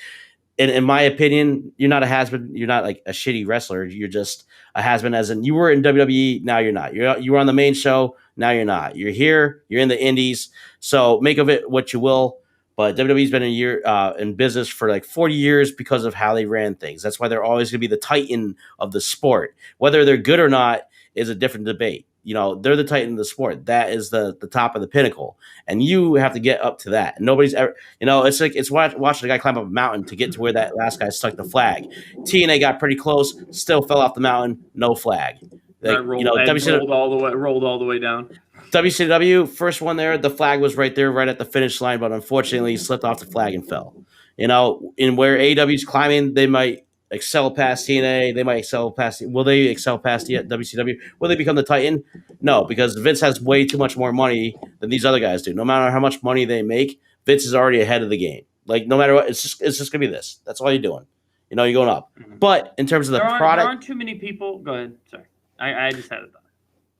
A: In my opinion, you're not a has-been. You're not like a shitty wrestler. You're just a has-been, as in you were in WWE. Now you're not. You were on the main show. Now you're not. You're here. You're in the indies. So make of it what you will. But WWE's been in business for like 40 years because of how they ran things. That's why they're always going to be the titan of the sport. Whether they're good or not is a different debate. They're the titan of the sport. That is the top of the pinnacle. And you have to get up to that. And nobody's ever, it's watching a guy climb up a mountain to get to where that last guy stuck the flag. TNA got pretty close, still fell off the mountain, no flag.
B: Like, rolled all the way down.
A: WCW, first one there, the flag was right there, right at the finish line, but unfortunately, he slipped off the flag and fell. You know, in where AEW's climbing, they might excel past TNA. They might excel past. Will they excel past the WCW? Will they become the Titan? No, because Vince has way too much more money than these other guys do. No matter how much money they make, Vince is already ahead of the game. Like no matter what, it's just gonna be this. That's all you're doing. You know, you're going up. But in terms of the product,
C: there aren't too many people. Go ahead. Sorry, I just had a thought.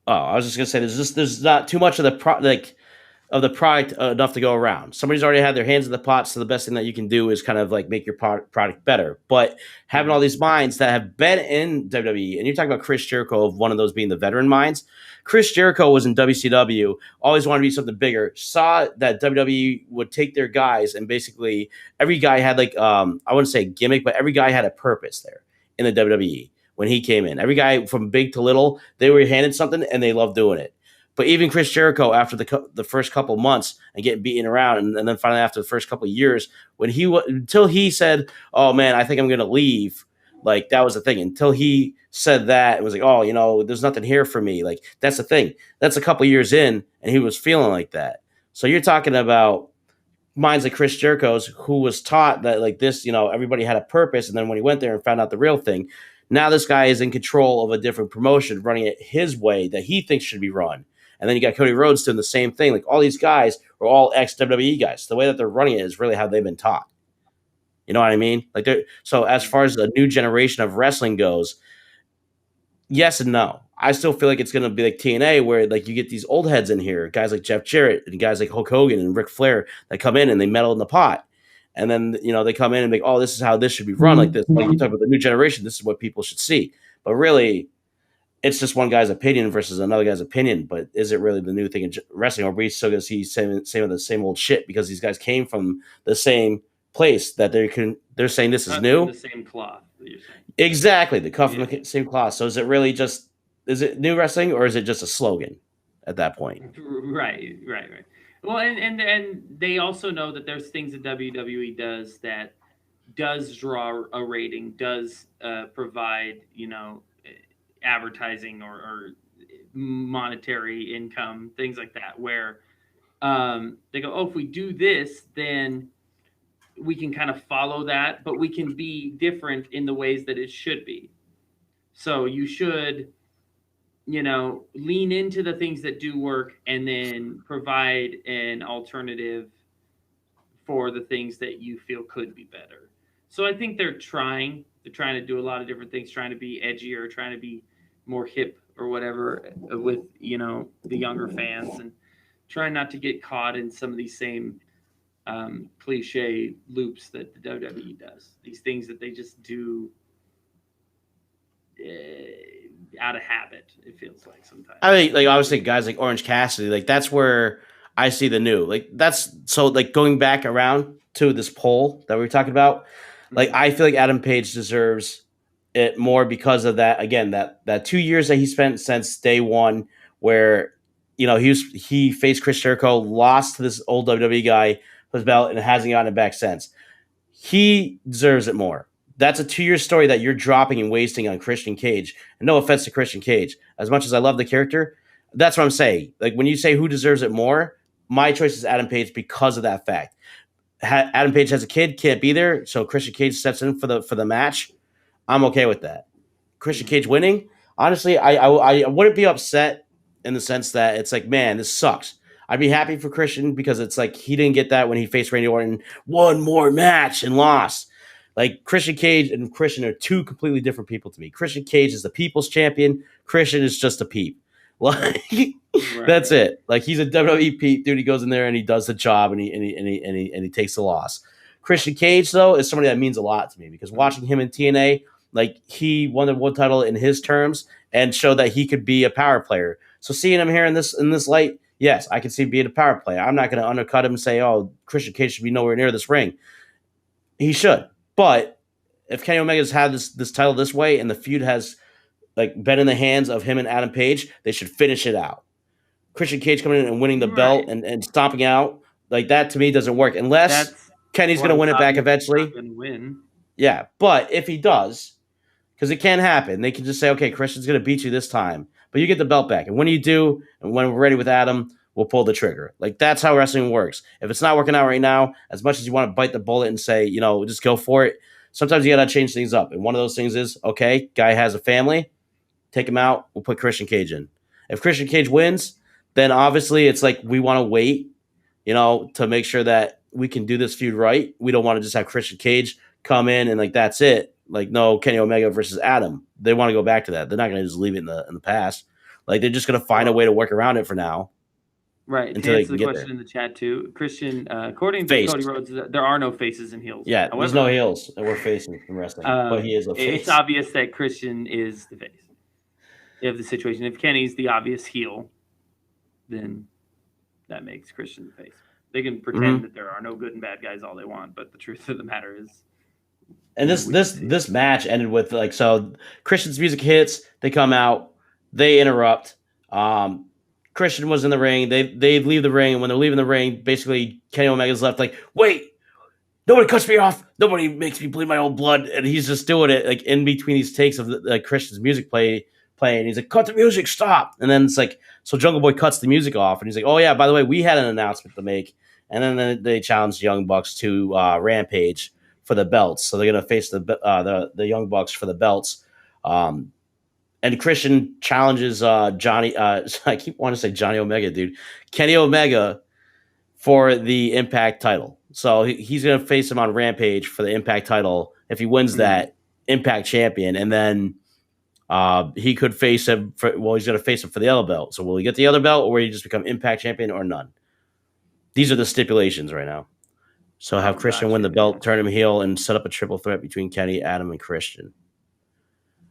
A: Oh, I was just gonna say there's not too much of the product enough to go around. Somebody's already had their hands in the pot, so the best thing that you can do is kind of like make your product better. But having all these minds that have been in WWE, and you're talking about Chris Jericho, of one of those being the veteran minds. Chris Jericho was in WCW, always wanted to be something bigger. Saw that WWE would take their guys, and basically every guy had like I wouldn't say a gimmick, but every guy had a purpose there in the WWE. When he came in, every guy from big to little, they were handed something and they loved doing it. But even Chris Jericho, after the first couple months and getting beaten around, and then finally after the first couple of years, when until he said, "Oh man, I think I'm going to leave," like that was the thing. Until he said that, it was like, "Oh, you know, there's nothing here for me." Like that's the thing. That's a couple of years in, and he was feeling like that. So you're talking about minds like Chris Jericho's, who was taught that like this, you know, everybody had a purpose, and then when he went there and found out the real thing. Now this guy is in control of a different promotion, running it his way that he thinks should be run. And then you got Cody Rhodes doing the same thing. Like all these guys are all ex-WWE guys. The way that they're running it is really how they've been taught. You know what I mean? Like so as far as the new generation of wrestling goes, yes and no. I still feel like it's going to be like TNA where like you get these old heads in here, guys like Jeff Jarrett and guys like Hulk Hogan and Ric Flair that come in and they meddle in the pot. And then, you know, they come in and like, oh, this is how this should be run like this. Like you talk about the new generation, this is what people should see. But really, it's just one guy's opinion versus another guy's opinion. But is it really the new thing in wrestling? Or are we still going to see the same old shit because these guys came from the same place that they're saying this is new?
C: The same cloth that you're saying.
A: Exactly. They come from the same cloth. So is it new wrestling or is it just a slogan at that point?
C: Right. Well, and they also know that there's things that WWE does that does draw a rating, does provide, you know, advertising or monetary income, things like that, where they go, oh, if we do this, then we can kind of follow that, but we can be different in the ways that it should be. So you should, you know, lean into the things that do work and then provide an alternative for the things that you feel could be better. So I think they're trying to do a lot of different things, trying to be edgier, trying to be more hip or whatever with, you know, the younger fans, and trying not to get caught in some of these same cliche loops that the WWE does. These things that they just do out of habit, it feels like sometimes.
A: I mean, like obviously guys like Orange Cassidy, like that's where I see the new. Like that's so like going back around to this poll that we were talking about, like I feel like Adam Page deserves it more because of that. Again, that 2 years that he spent since day one, where you know he faced Chris Jericho, lost to this old WWE guy for his belt, and hasn't gotten it back since. He deserves it more. That's a 2-year story that you're dropping and wasting on Christian Cage. And no offense to Christian Cage, as much as I love the character, that's what I'm saying. Like when you say who deserves it more, my choice is Adam Page because of that fact. Adam Page has a kid, can't be there, so Christian Cage steps in for the match. I'm okay with that. Christian Cage winning, honestly, I wouldn't be upset in the sense that it's like, man, this sucks. I'd be happy for Christian because it's like he didn't get that when he faced Randy Orton. One more match and lost. Like Christian Cage and Christian are two completely different people to me. Christian Cage is the people's champion. Christian is just a peep. Like that's it. Like he's a WWE peep, dude. He goes in there and he does the job and he takes the loss. Christian Cage though is somebody that means a lot to me because watching him in TNA, like he won the world title in his terms and showed that he could be a power player. So seeing him here in this light, yes, I can see him being a power player. I'm not going to undercut him and say, oh, Christian Cage should be nowhere near this ring. He should. But if Kenny Omega's had this title this way and the feud has like been in the hands of him and Adam Page, they should finish it out. Christian Cage coming in and winning the belt and stomping out, like that to me doesn't work unless Kenny's going to win it back eventually.
B: Win.
A: Yeah, but if he does, because it can happen, they can just say, okay, Christian's going to beat you this time. but you get the belt back. And when you do, and when we're ready with Adam, we'll pull the trigger. Like, that's how wrestling works. If it's not working out right now, as much as you want to bite the bullet and say, just go for it, sometimes you got to change things up. And one of those things is, okay, guy has a family, take him out, we'll put Christian Cage in. If Christian Cage wins, then obviously it's like we want to wait, to make sure that we can do this feud right. We don't want to just have Christian Cage come in and like that's it. Like, no, Kenny Omega versus Adam. They want to go back to that. They're not going to just leave it in the past. Like, they're just going to find a way to work around it for now.
B: Right. To answer the question in the chat too, Christian, according to Cody Rhodes, there are no faces and heels.
A: Yeah, there's no heels that we're facing in wrestling, but he is a face.
B: It's obvious that Christian is the face of the situation. If Kenny's the obvious heel, then that makes Christian the face. They can pretend that there are no good and bad guys all they want, but the truth of the matter is.
A: And this match ended with so Christian's music hits, they come out, they interrupt. Christian was in the ring, they leave the ring, and when they're leaving the ring, basically Kenny Omega's left like, wait, nobody cuts me off, nobody makes me bleed my own blood, and he's just doing it like in between these takes of Christian's music playing. He's like, cut the music, stop. And then it's like, so Jungle Boy cuts the music off, and he's like, oh yeah, by the way, we had an announcement to make. And then they challenged Young Bucks to Rampage for the belts. So they're going to face the Young Bucks for the belts. And Christian challenges Johnny. I keep wanting to say Johnny Omega, dude. Kenny Omega for the Impact title. So he's going to face him on Rampage for the Impact title. If he wins that, Impact champion. And then he could face him he's going to face him for the other belt. So will he get the other belt, or will he just become Impact champion, or none? These are the stipulations right now. So have Christian win the belt, turn him heel, and set up a triple threat between Kenny, Adam, and Christian.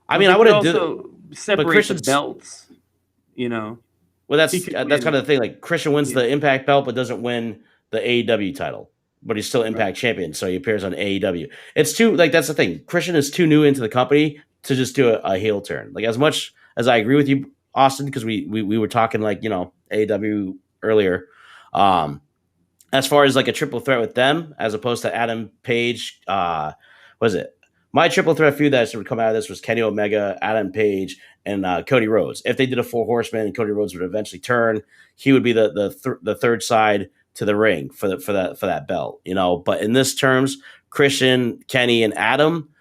A: I mean, I wouldn't do
B: separate the belts,
A: Well, that's kind of the thing. Like, Christian wins the Impact belt, but doesn't win the AEW title. But he's still Impact champion, so he appears on AEW. It's too that's the thing. Christian is too new into the company to just do a heel turn. Like, as much as I agree with you, Austin, because we were talking AEW earlier. As far as like a triple threat with them, as opposed to Adam Page, what is it? My triple threat feud that would come out of this was Kenny Omega, Adam Page, and Cody Rhodes. If they did a 4 horseman and Cody Rhodes would eventually turn, he would be the third side to the ring for that belt, But in this terms, Christian, Kenny, and Adam,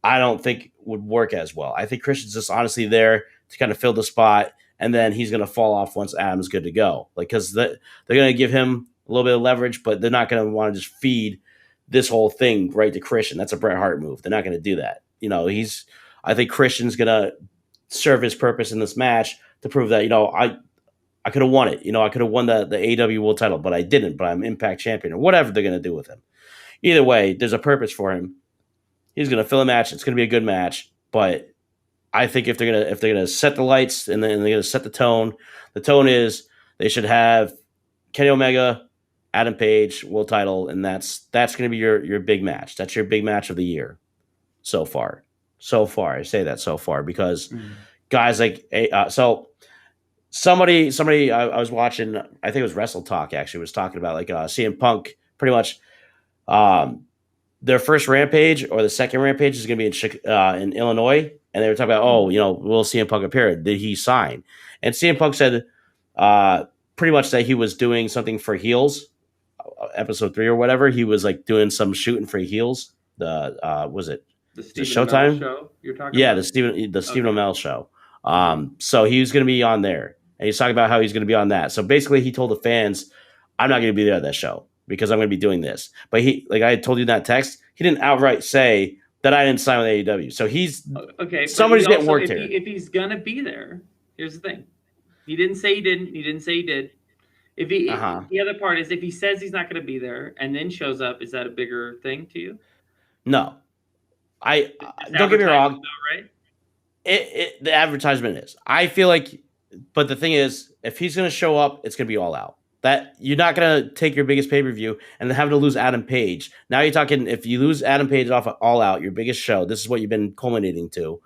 A: I don't think would work as well. I think Christian's just honestly there to kind of fill the spot, and then he's going to fall off once Adam's good to go. Like, because they're going to give him a little bit of leverage, but they're not going to want to just feed this whole thing right to Christian. That's a Bret Hart move. They're not going to do that. I think Christian's going to serve his purpose in this match to prove that, I could have won it. I could have won the AEW World title, but I didn't, but I'm Impact champion, or whatever they're going to do with him. Either way, there's a purpose for him. He's going to fill a match. It's going to be a good match, but I think if they're gonna set the lights and then they're going to set the tone is they should have Kenny Omega, Adam Page, world title, and that's going to be your big match. That's your big match of the year so far. I say that so far because guys like somebody I was watching, I think it was Wrestle Talk actually, was talking about CM Punk pretty much their first Rampage or the second Rampage is going to be in Illinois, and they were talking about will CM Punk appear? Did he sign? And CM Punk said pretty much that he was doing something for heels. Episode 3 or whatever, he was doing some shooting for heels. Was it the Showtime
C: show you're talking about?
A: Yeah, the Stephen Amell show. So he was going to be on there, and he's talking about how he's going to be on that. So basically, he told the fans, "I'm not going to be there at that show because I'm going to be doing this." But he, like I told you in that text, he didn't outright say that I didn't sign with AEW. So he's
C: okay.
A: Somebody's getting worked here.
C: If he's going to be there, here's the thing: he didn't say he didn't. He didn't say he did. If he, the other part is if he says he's not going to be there and then shows up, is that a bigger thing to you?
A: No, don't get me wrong.
C: Though, right?
A: The advertisement is. I feel like, but the thing is, if he's going to show up, it's going to be all out. That you're not going to take your biggest pay-per-view and then have to lose Adam Page. Now you're talking, if you lose Adam Page off of All Out, your biggest show, this is what you've been culminating to.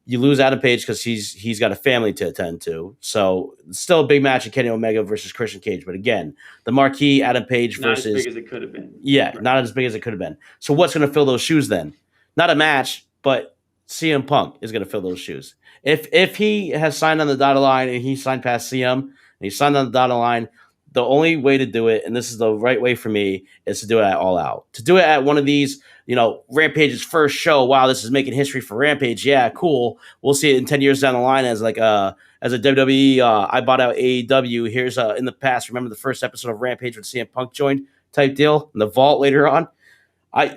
A: You lose Adam Page because he's got a family to attend to. So it's still a big match of Kenny Omega versus Christian Cage. But again, the marquee Adam Page versus...
B: Not as big as it could have been.
A: Yeah, right. Not as big as it could have been. So what's going to fill those shoes then? Not a match, but CM Punk is going to fill those shoes. If he has signed on the dotted line and he signed past CM and he signed on the dotted line, the only way to do it, and this is the right way for me, is to do it at All Out. To do it at one of these, Rampage's first show. Wow, this is making history for Rampage. Yeah, cool. We'll see it in 10 years down the line as a WWE. I bought out AEW. Here's in the past. Remember the first episode of Rampage when CM Punk joined type deal in the vault later on.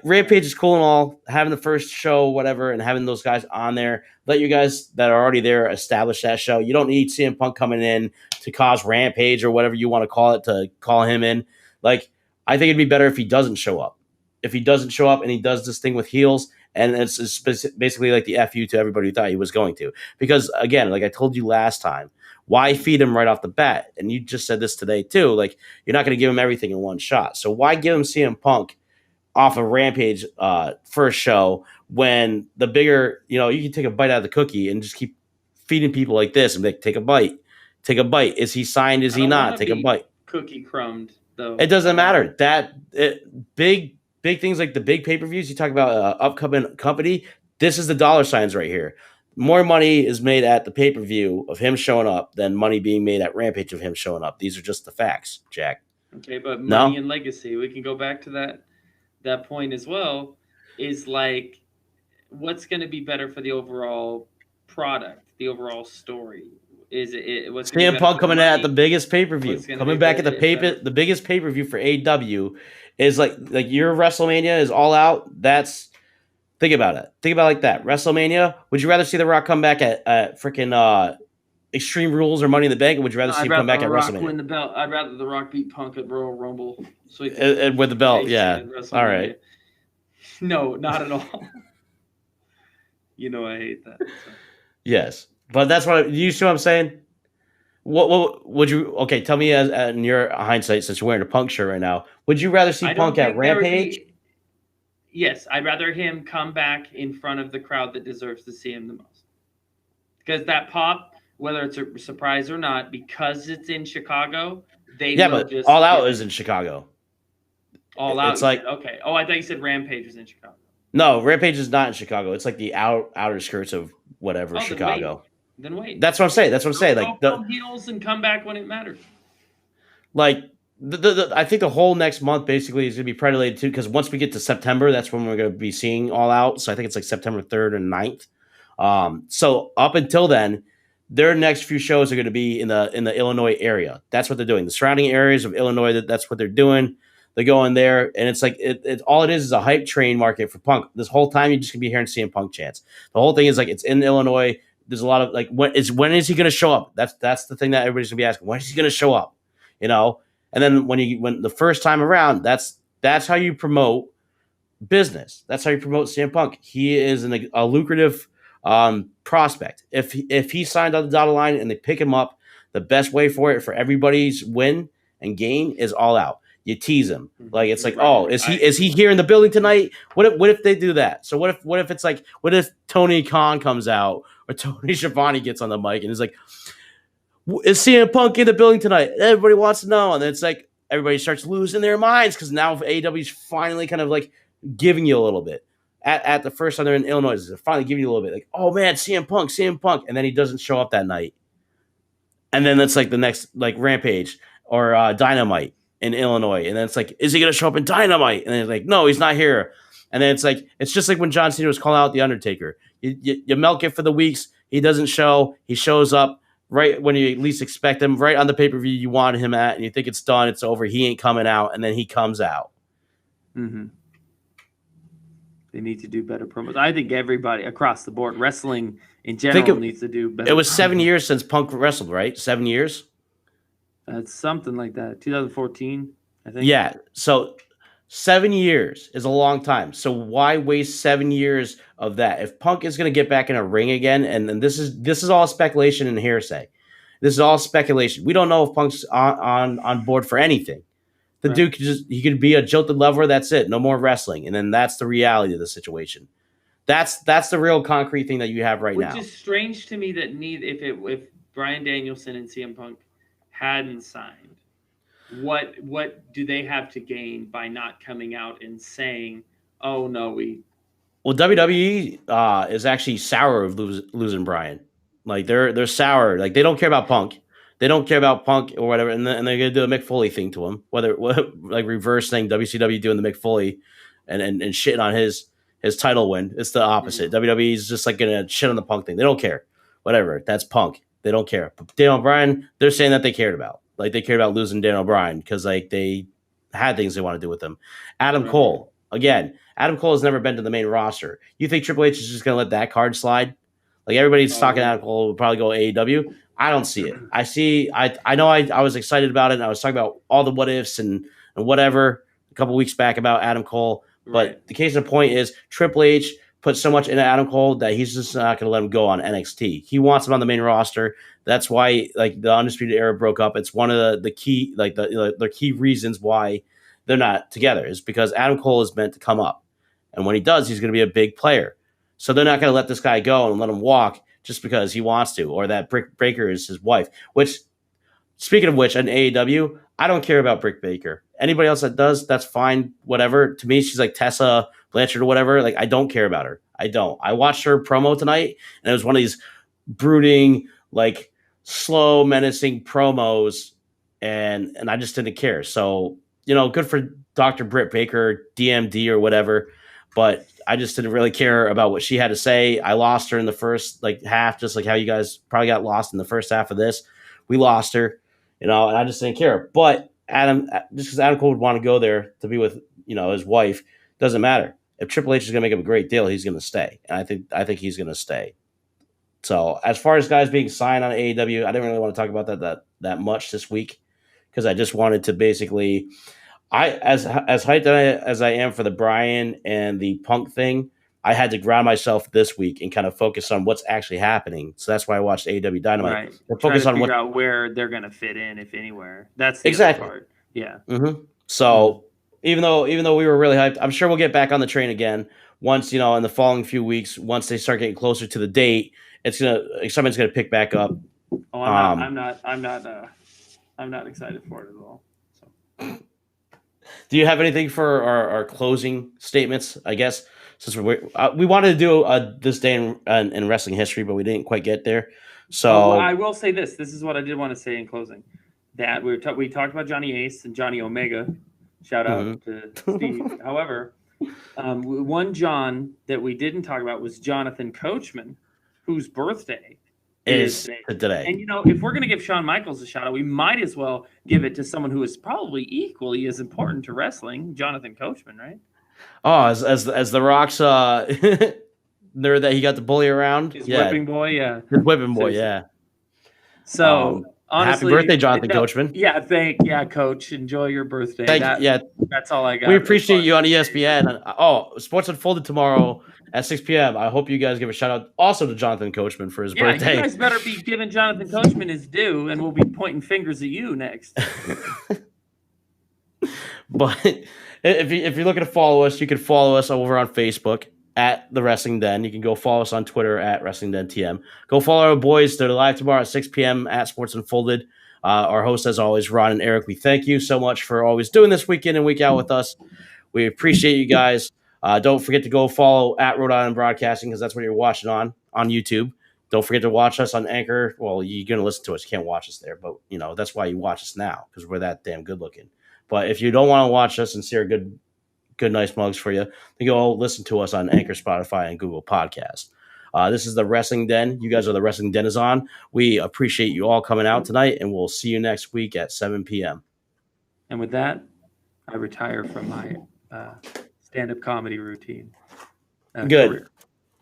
A: Rampage is cool and all, having the first show, whatever, and having those guys on there. Let you guys that are already there establish that show. You don't need CM Punk coming in to cause Rampage or whatever you want to call it to call him in. Like, I think it'd be better if he doesn't show up. If he doesn't show up and he does this thing with heels, and it's basically like the FU to everybody who thought he was going to. Because, again, like I told you last time, why feed him right off the bat? And you just said this today, too. Like, you're not going to give him everything in one shot. So why give him CM Punk off of Rampage first show when the bigger, you can take a bite out of the cookie and just keep feeding people like this and be like, take a bite. Is he signed? Is he not? Take a bite.
C: Cookie crumbed though.
A: It doesn't matter. Big things like the big pay-per-views, you talk about upcoming company, this is the dollar signs right here. More money is made at the pay-per-view of him showing up than money being made at Rampage of him showing up. These are just the facts, Jack.
C: Okay, but money and legacy, we can go back to that point as well, is like, what's going to be better for the overall product, the overall story? Is it what's
A: CM Punk coming at the biggest pay-per-view, coming back at the biggest pay-per-view for AEW is like your WrestleMania is All Out. Think about it. Think about it like that. WrestleMania. Would you rather see The Rock come back at freaking Extreme Rules or Money in the Bank? Or would you rather see him come back at WrestleMania?
C: Win the belt. I'd rather The Rock beat Punk at Royal Rumble. So
A: and with the belt, yeah. All right.
C: No, not at all. I hate that. So.
A: Yes, but that's what you see what I'm saying. What would you? Okay, tell me in your hindsight, since you're wearing a Punk shirt right now, would you rather see Punk at Rampage?
C: Yes, I'd rather him come back in front of the crowd that deserves to see him the most. Because that pop, whether it's a surprise or not, because it's in Chicago,
A: but All Out is in Chicago.
C: All Out.
A: It's like
C: okay. Oh, I thought you said Rampage was in Chicago.
A: No, Rampage is not in Chicago. It's like the outer skirts of whatever Chicago.
C: Then wait.
A: That's what I'm saying. Like
C: the heels and come back when it matters.
A: Like I think the whole next month basically is going to be predicated too, because once we get to September, that's when we're going to be seeing All Out. So I think it's like September 3rd and 9th. So up until then, their next few shows are going to be in the Illinois area. That's what they're doing. The surrounding areas of Illinois, that's what they're doing. They go in there, and it's like it all it is a hype train market for Punk. This whole time, you're just gonna be hearing CM Punk chants. The whole thing is like it's in Illinois. There's a lot of like when is he gonna show up? That's the thing that everybody's gonna be asking. When is he gonna show up? And then when the first time around, that's how you promote business. That's how you promote CM Punk. He is a lucrative prospect. If he signed on the dotted line and they pick him up, the best way for everybody's win and gain is All Out. You tease him, like it's like, is he here in the building tonight? What if they do that? So what if it's like, what if Tony Khan comes out or Tony Schiavone gets on the mic and is like, is CM Punk in the building tonight? Everybody wants to know, and then it's like everybody starts losing their minds because now AEW is finally kind of like giving you a little bit. At the first time they're in Illinois, they're finally giving you a little bit, like, oh man, CM Punk, and then he doesn't show up that night, and then that's like the next like Rampage or Dynamite in Illinois, and then it's like, is he gonna show up in Dynamite? And then it's like, no, he's not here. And then it's just like when John Cena was calling out the Undertaker. You milk it for the weeks. He doesn't show. He shows up right when you least expect him, right on the pay-per-view you wanted him at, and you think it's done, it's over. He ain't coming out, and then he comes out.
B: Mm-hmm. They need to do better promos. I think everybody across the board, wrestling in general, needs to do better.
A: It was 7 years since Punk wrestled, right? 7 years.
B: That's something like that. 2014, I think.
A: Yeah. So 7 years is a long time. So why waste 7 years of that? If Punk is going to get back in a ring again, and this is all speculation and hearsay. This is all speculation. We don't know if Punk's on board for anything. The dude could be a jilted lover. That's it. No more wrestling. And then that's the reality of the situation. That's the real concrete thing that you have right now.
C: Which is strange to me that if Bryan Danielson and CM Punk hadn't signed, what do they have to gain by not coming out and saying, oh no,
A: Well, WWE is actually sour of losing Bryan. Like they're sour. Like they don't care about Punk. They don't care about Punk or whatever, and they're gonna do a Mick Foley thing to him. Whether like reverse thing, WCW doing the Mick Foley and shitting on his title win. It's the opposite. WWE is just like gonna shit on the Punk thing. They don't care. Whatever. That's Punk. They don't care. But Daniel Bryan, they're saying that they cared about. Like they cared about losing Daniel Bryan because like they had things they want to do with him. Adam Cole, again, Adam Cole has never been to the main roster. You think Triple H is just gonna let that card slide? Like everybody's talking Adam Cole would probably go AEW. I don't see it. I know I was excited about it, and I was talking about all the what ifs and whatever a couple weeks back about Adam Cole. But the case in point is Triple H put so much into Adam Cole that he's just not going to let him go on NXT. He wants him on the main roster. That's why like the Undisputed Era broke up. It's one of the key like the key reasons why they're not together is because Adam Cole is meant to come up, and when he does, he's going to be a big player. So they're not going to let this guy go and let him walk just because he wants to, or that Britt Baker is his wife. Which, speaking of which, on AEW, I don't care about Britt Baker. Anybody else that does, that's fine, whatever. To me, she's like Tessa Blanchard or whatever. Like, I don't care about her. I don't. I watched her promo tonight, and it was one of these brooding, like, slow, menacing promos, and I just didn't care. So, you know, good for Dr. Britt Baker, DMD or whatever, but I just didn't really care about what she had to say. I lost her in the first like half, just like how you guys probably got lost in the first half of this. We lost her, you know, and I just didn't care. But Adam, just because Adam Cole would want to go there to be with, you know, his wife, doesn't matter. If Triple H is going to make him a great deal, he's going to stay, and I think he's going to stay. So as far as guys being signed on AEW, I didn't really want to talk about that much this week because I just wanted to basically. As hyped as I am for the Bryan and the Punk thing, I had to ground myself this week and kind of focus on what's actually happening. So that's why I watched AEW Dynamite.
B: Right.
A: Focus on
B: figure out where they're going to fit in, if anywhere. That's the
A: exactly
B: other part. Yeah.
A: Mm-hmm. So even though we were really hyped, I'm sure we'll get back on the train again once, you know, in the following few weeks. Once they start getting closer to the date, something's gonna pick back up.
B: Oh, I'm not excited for it at all. So.
A: Do you have anything for our closing statements? I guess since we wanted to do this day in wrestling history, but we didn't quite get there. So
B: I will say this. This is what I did want to say in closing. That we talked about Johnny Ace and Johnny Omega. Shout out to Steve. However, one John that we didn't talk about was Jonathan Coachman, whose birthday is
A: today.
B: And, you know, if we're going to give Shawn Michaels a shout out, we might as well give it to someone who is probably equally as important to wrestling, Jonathan Coachman, right?
A: Oh, as the Rock's there that he got to bully around.
B: His whipping boy, yeah.
A: His whipping boy, yeah.
B: So, honestly,
A: happy birthday, Jonathan Coachman.
B: Yeah, Coach. Enjoy your birthday. That's all I got.
A: We appreciate you on ESPN. Sports Unfolded tomorrow at 6 p.m. I hope you guys give a shout out also to Jonathan Coachman for his birthday.
B: You guys better be giving Jonathan Coachman his due, and we'll be pointing fingers at you next.
A: But if you're looking to follow us, you can follow us over on Facebook at The Wrestling Den. You can go follow us on Twitter at Wrestling Den TM. Go follow our boys. They're live tomorrow at 6 p.m. at Sports Unfolded. Our hosts, as always, Ron and Eric, we thank you so much for always doing this week in and week out with us. We appreciate you guys. Don't forget to go follow at Rhode Island Broadcasting because that's what you're watching on YouTube. Don't forget to watch us on Anchor. Well, you're going to listen to us. You can't watch us there, but, you know, that's why you watch us now because we're that damn good looking. But if you don't want to watch us and see our good, nice mugs for you, then go listen to us on Anchor, Spotify, and Google Podcasts. This is the Wrestling Den. You guys are the Wrestling Den is on. We appreciate you all coming out tonight, and we'll see you next week at 7 p.m.
B: And with that, I retire from my stand-up comedy routine.
A: Good. Career.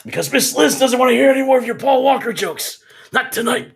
A: Because Miss Liz doesn't want to hear any more of your Paul Walker jokes. Not tonight.